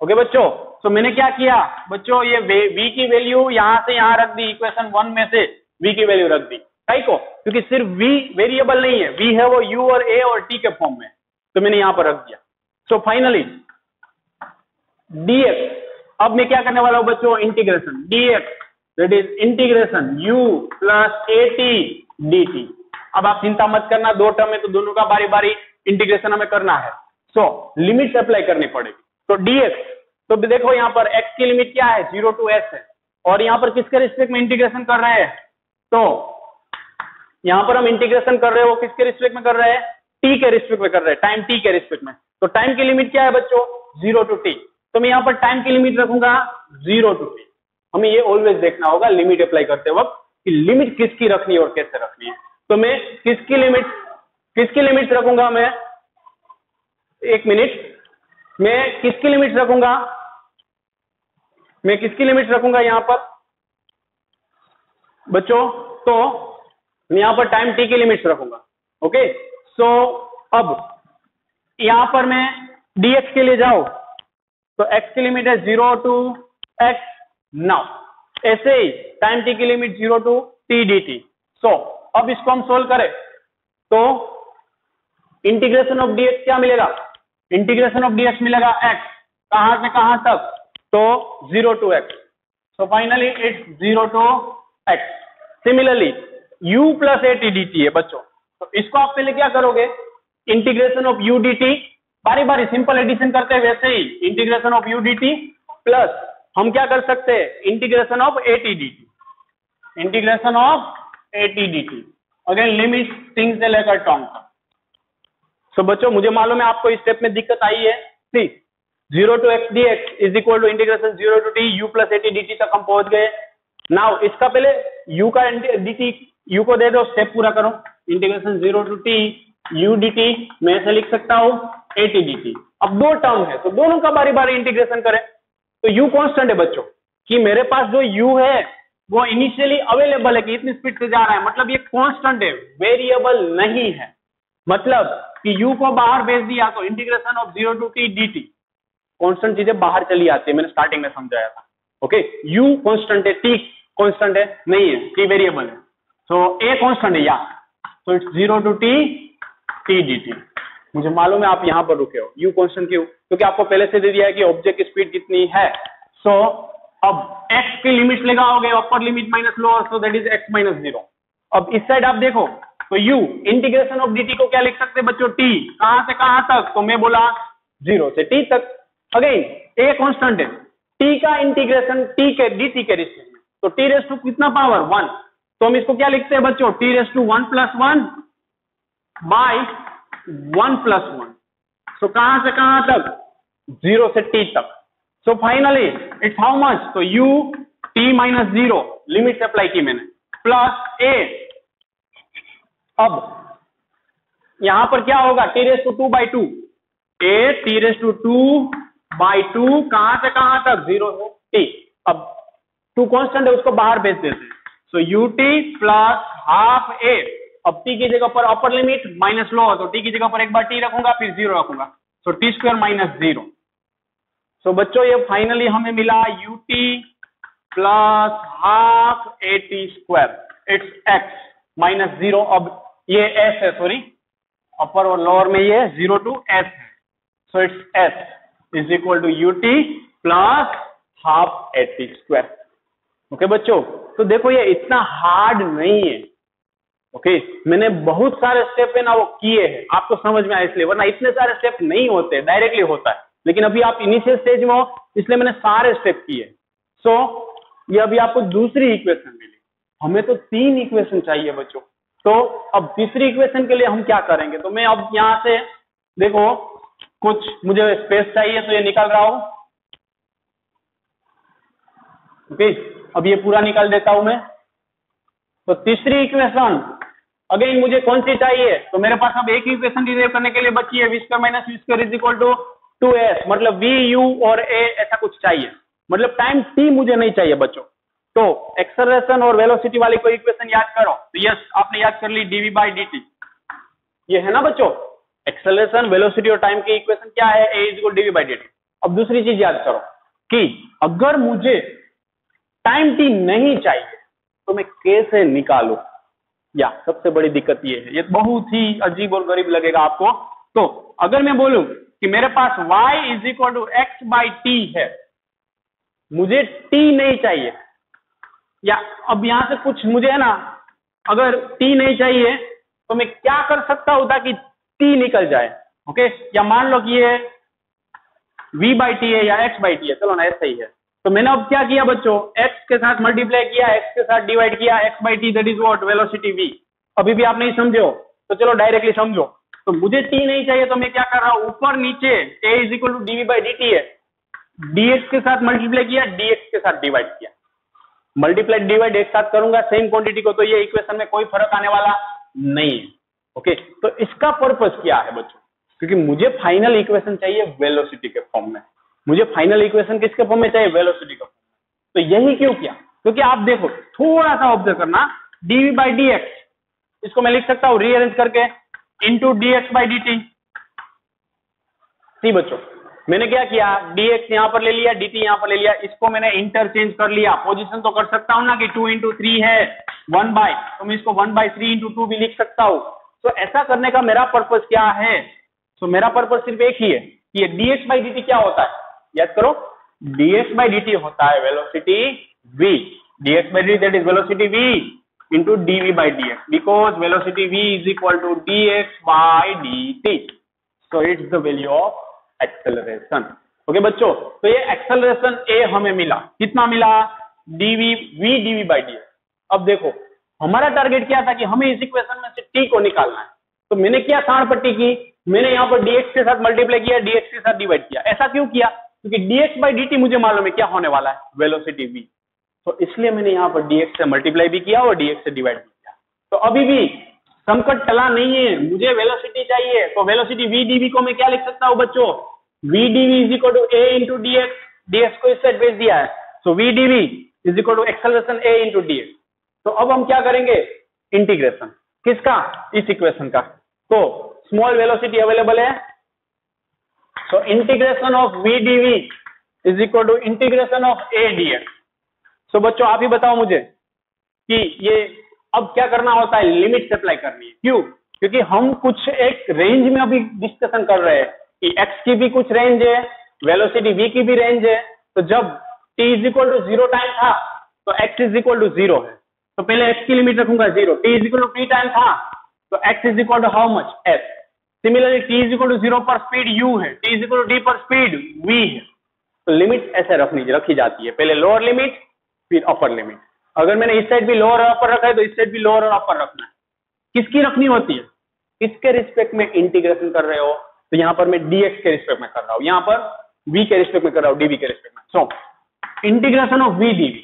Okay बच्चों, तो मैंने क्या किया बच्चों, ये v की वैल्यू यहां से यहां रख दी, इक्वेशन 1 में से v की वैल्यू रख दी। सही को, क्योंकि सिर्फ v वेरिएबल नहीं है, v है वो u और a और t के फॉर्म में, तो मैंने यहां पर रख दिया। सो फाइनली dx, अब मैं क्या करने वाला हूं बच्चों, integration dx that is integration u plus a t dt। अब आप चिंता मत करना, दो टर्म है तो दोनों का बारी बारी इंटीग्रेशन हमें करना है। सो लिमिट अप्लाई करनी पड़ेगी। तो dx, तो देखो यहाँ पर x की लिमिट क्या है, 0 टू s है, और यहाँ पर किसके रिस्पेक्ट में इंटीग्रेशन कर रहे हैं, तो यहाँ पर हम इंटीग्रेशन कर रहे हैं, वो किसके रिस्पेक्ट में कर रहे हैं, t के रिस्पेक्ट में कर रहे हैं, टाइम t के रिस्पेक्ट में। तो टाइम की लिमिट क्या है बच्चों, 0 टू t। तो मैं यहाँ पर टाइम की लिमिट रखूंगा 0 टू t। हमें ये ऑलवेज देखना होगा लिमिट अप्लाई करते वक्त कि लिमिट किसकी रखनी है और कैसे रखनी है। तो मैं किसकी लिमिट रखूंगा, मैं एक मिनट, मैं किसकी लिमिट रखूंगा यहां पर बच्चों, तो मैं यहां पर टाइम t की लिमिट्स रखूंगा। ओके, सो अब यहां पर मैं dx के लिए जाओ तो x की लिमिट है 0 टू x। नाउ ऐसे ही टाइम t की लिमिट 0 टू t dt। सो अब इसको हम सोल्व करें तो इंटीग्रेशन ऑफ dx क्या मिलेगा, इंटीग्रेशन ऑफ dx मिलेगा x, कहां से कहां तक, तो 0 to x। So finally it's 0 to x। Similarly u plus a t dt है बच्चों, तो इसको आप पहले क्या करोगे, इंटीग्रेशन ऑफ u dt, बारी बारी सिंपल एडिशन करते हैं वैसे ही, integration of u dt plus हम क्या कर सकते हैं, integration of a t dt, integration of a t dt। Again limit thing से लेकर टर्म तक। सो बच्चों मुझे मालूम है आपको इस स्टेप में दिक्कत आई है। See 0 to x dx is equal to integration 0 to t u plus a t dt तक हम पहुंच गए। नाउ इसका पहले u का dt, u को दे दो, स्टेप पूरा करो, integration 0 to t u dt, मैं ऐसे लिख सकता हूं एटी dt। अब दो टर्म है तो दोनों का बारी बारी इंटीग्रेशन करें। तो u कांस्टेंट है बच्चों, कि मेरे पास जो u है वो इनिशियली अवेलेबल है कि इतनी स्पीड से जा रहा है, मतलब ये कांस्टेंट है, वेरिएबल नहीं है। मतलब कि u को बाहर भेज दिया तो integration of 0 to t dt, constant चीजें बाहर चली आती है, मैंने स्टार्टिंग में समझाया था। ओके, u कांस्टेंट है, t कांस्टेंट है, नहीं है, t वेरिएबल है। सो a कांस्टेंट है, या तो इट्स 0 टू t dt। मुझे मालूम है आप यहां पर रुके हो, u कांस्टेंट क्यों, क्योंकि आपको पहले से दे दिया है कि ऑब्जेक्ट की स्पीड कितनी है। सो अब x की लिमिट लगाओगे, upper limit minus lower, so that is x minus 0। अब इस साइड आप देखो तो u इंटीग्रेशन ऑफ dt को क्या लिख सकते हैं बच्चों, t, कहां से कहां तक, तो मैं बोला 0 से t तक। अगेन a कांस्टेंट है, t का इंटीग्रेशन t के dt के रिस्पेक्ट में, तो t रेस टू कितना पावर 1, तो हम इसको क्या लिखते हैं बच्चों, t raise to 1 plus 1 by 1 plus 1। So कहां से कहां तक, 0 से t तक। So finally it's how much, तो u t minus 0, limit apply की मैंने, प्लस a। अब यहां पर क्या होगा, t raise to 2 by 2, a t raise to 2 by 2, कहां से कहां तक, 0 से t। अब 2 कांस्टेंट है, उसको बाहर भेज देते हैं, सो ut प्लस हाफ a अब t की जगह पर अपर लिमिट माइनस लोअर, तो t की जगह पर एक बार t रखूंगा फिर 0 रखूंगा, सो टी स्क्वायर माइनस 0। सो बच्चों ये फाइनली हमें मिला ut plus half a t square, it's x minus 0। अब ये s है, सॉरी अपर और लोअर में ये 0 to s है, so it's s is equal to ut plus half a t square. Okay बच्चों, तो देखो ये इतना हार्ड नहीं है। ओके मैंने बहुत सारे स्टेप है ना वो किए हैं, आपको समझ में आया इसलिए, वरना इतने सारे स्टेप नहीं होते, डायरेक्टली होता है, लेकिन अभी आप इनिशियल स्टेज में हो इसलिए मैंने सारे स्टेप किए। सो ये अभी आपको दूसरी इक्वेशन मिली, हमें तो 3 इक्वेशन चाहिए बच्चों। तो अब तीसरी इक्वेशन के लिए हम क्या करेंगे, तो मैं अब यहां से देखो कुछ मुझे स्पेस चाहिए तो ये निकाल रहा हूं। ओके अब ये पूरा निकाल देता हूं मैं। तो तीसरी इक्वेशन अगेन मुझे कौन सी चाहिए, तो मेरे पास अब एक इक्वेशन डिराइव करने के लिए बची है, v square minus v square is equal to 2s, मतलब v u और a ऐसा कुछ चाहिए, मतलब टाइम t मुझे नहीं चाहिए बच्चों। तो एक्सेलरेशन और वेलोसिटी वाली कोई इक्वेशन याद करो, तो यस आपने याद कर ली dv बाई dt, ये है ना बच्चों एक्सेलरेशन वेलोसिटी और टाइम की इक्वेशन क्या है, a is equal dv by dt। अब दूसरी चीज याद करो कि अगर मुझे टाइम t नहीं चाहिए तो मैं कैसे निकालू, या सबसे बड़ी दिक्कत ये है, ये बहुत ही अजीब और गरीब लगेगा आपको। तो अगर मैं बोलूं कि मेरे पास y is equal to x by t है, मुझे t नहीं चाहिए, या अब यहां से कुछ मुझे है ना, अगर t नहीं चाहिए तो मैं क्या कर सकता हूं ताकि t निकल जाए। ओके या मान लो कि ये v बाई टी है या x बाई टी है, चलो ना ऐसा ही है। तो मैंने अब क्या किया बच्चों, x के साथ मल्टीप्लाई किया, x के साथ डिवाइड किया, x by T that is what velocity v। अभी भी आप नहीं समझे हो तो चलो डायरेक्टली समझो। तो मुझे t नहीं चाहिए तो मैं क्या कर रहा हूं, ऊपर नीचे a is equal to dv by dt है, dx के साथ मल्टीप्लाई किया, dx के साथ डिवाइड किया, मल्टीप्लाई डिवाइड एक साथ करूंगा सेम क्वांटिटी को, तो ये इक्वेशन में कोई फर्क आने वाला नहीं है। ओके तो इसका पर्पस क्या है बच्चों, क्योंकि मुझे फाइनल इक्वेशन चाहिए वेलोसिटी के फॉर्म में, मुझे फाइनल इक्वेशन किसके फॉर्म में चाहिए, वेलोसिटी के फॉर्म में। तो यही क्यों किया, क्योंकि आप देखो थोड़ा सा ऑब्जर्व करना, dv बाई dx इसको मैं लिख सकता हूं रीअरेंज करके इंटू dx बाई dt। सी बच्चों मैंने क्या किया, dx यहां पर ले लिया, dt यहां पर ले लिया, इसको मैंने इंटरचेंज कर लिया, पोजीशन तो कर सकता हूं ना कि 2 इंटू 3 है 1 बाय, तो मैं इसको 1 बाई 3 इंटू 2 भी लिख सकता हूं। तो ऐसा करने का मेरा पर्पस क्या है, तो मेरा पर्पस सिर्फ एक ही है कि ये dx बाई dt क्या होता है, याद करो dx बाई dt होता है velocity v, dx by dt that is velocity v into dv by dx, because velocity v is equal to dx by dt, so it's the value of acceleration। Okay बच्चों तो ये acceleration a हमें मिला, कितना मिला, dv v dv by dx। अब देखो हमारा टारगेट क्या था कि हमें इस इक्वेशन में से t को निकालना है, तो मैंने क्या सांड पट्टी की, मैंने यहाँ पर dx के साथ मल्टीप्लाई किया, dx के साथ डिवाइड किया। ऐसा क्यों किया, क्योंकि dx by dt मुझे मालूम है क्या होने वाला है, वेलोसिटी v, तो इसलिए मैंने यहाँ पर dx से मल्टीप्लाई भी किया और dx से डिवाइड भी किया। तो अभी भी संकट टला नहीं है, मुझे वेलोसिटी चाहिए, तो वेलोसिटी v dv को मैं क्या लिख सकता हूँ बच्चों, v dv is equal to a into dx, dx को इस साइड भेज दिया है, so v dv is equal to acceleration a into dx। तो अब हम क्या करेंगे, इंटीग्रेशन किसका, इस इक्वेशन का। तो स्मॉल वेलोसिटी अवेलेबल है, so integration of v dv is equal to integration of a dx। सो बच्चों आप ही बताओ मुझे कि ये अब क्या करना होता है, लिमिट अप्लाई करनी है। क्यों, क्योंकि हम कुछ एक रेंज में अभी डिस्कशन कर रहे हैं कि x की भी कुछ रेंज है, वेलोसिटी v की भी रेंज है। तो जब t is equal to 0 time था तो x इज इक्वल टू 0 है, तो पहले x की लिमिट रखूंगा 0, t is equal to t time था तो x is equal to how much, s। Similarly t is equal to 0 पर स्पीड u है, t is equal to d पर स्पीड v है। तो लिमिट ऐसे रखी जाती है, पहले लोअर लिमिट फिर अपर लिमिट। अगर मैंने इस साइड भी लोअर और अपर रखा है तो इस साइड भी लोअर और अपर रखना है। किसकी रखनी होती है, किसके रिस्पेक्ट में इंटीग्रेशन कर रहे हो, तो यहाँ पर मैं dx के रिस्पेक्ट में कर रहा हूँ, यहाँ पर v के रिस्पेक्ट में कर रहा हूँ, dv के रिस्पेक्ट में। सो इंटीग्रेशन ऑफ v dv,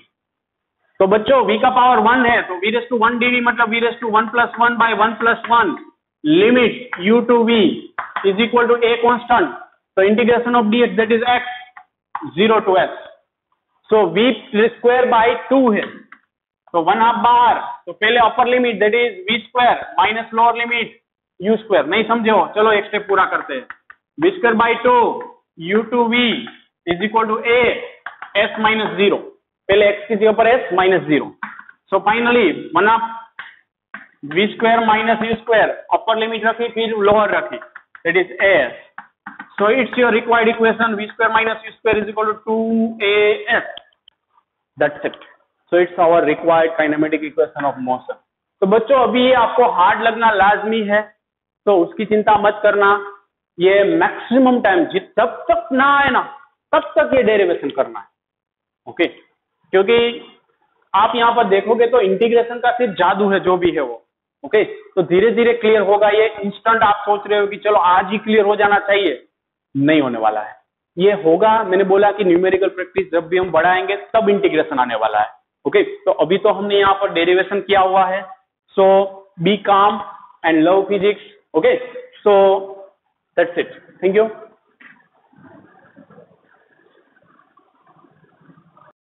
तो बच्चों v का पावर 1 है तो v रेज़ टू 1 dv मतलब v raise to 1 plus 1 by 1 plus 1 limit u to v is equal to a constant, तो integration of dx that is x 0 to s, so v square by 2 है, तो 1/2 बाहर, तो पहले upper limit that is v square minus lower limit u square, नहीं समझे हो, चलो एक स्टेप पूरा करते हैं। v square by 2 u2v is equal to a s minus 0, पहले x की जगह पर s minus 0। So finally 1/2 v square minus u square, upper limit रखी फिर लोअर रखी, that is as। So it's your required equation v square minus u square is equal to 2as. That's it. So it's our required kinematic equation of motion. तो बच्चों अभी ये आपको hard लगना लाजमी है, तो उसकी चिंता मत करना। ये मैक्सिमम टाइम जब तक ना आए ना तब तक ये डेरिवेशन करना है, ओके? क्योंकि आप यहाँ पर देखोगे तो इंटीग्रेशन का सिर्फ जादू है जो भी है वो, ओके? तो धीरे धीरे क्लियर होगा। ये इंस्टेंट आप सोच रहे हो कि चलो आज ही क्लियर हो जाना चाहिए, नहीं होने वाला है। ये होगा, मैंने बोला कि न्यूमेरिकल प्रैक्टिस जब भी हम बढ़ाएंगे तब इंटीग्रेशन आने वाला है, ओके? तो अभी तो हमने यहाँ पर डेरिवेशन किया हुआ है। सो बी काम and love physics, okay? So that's it, thank you.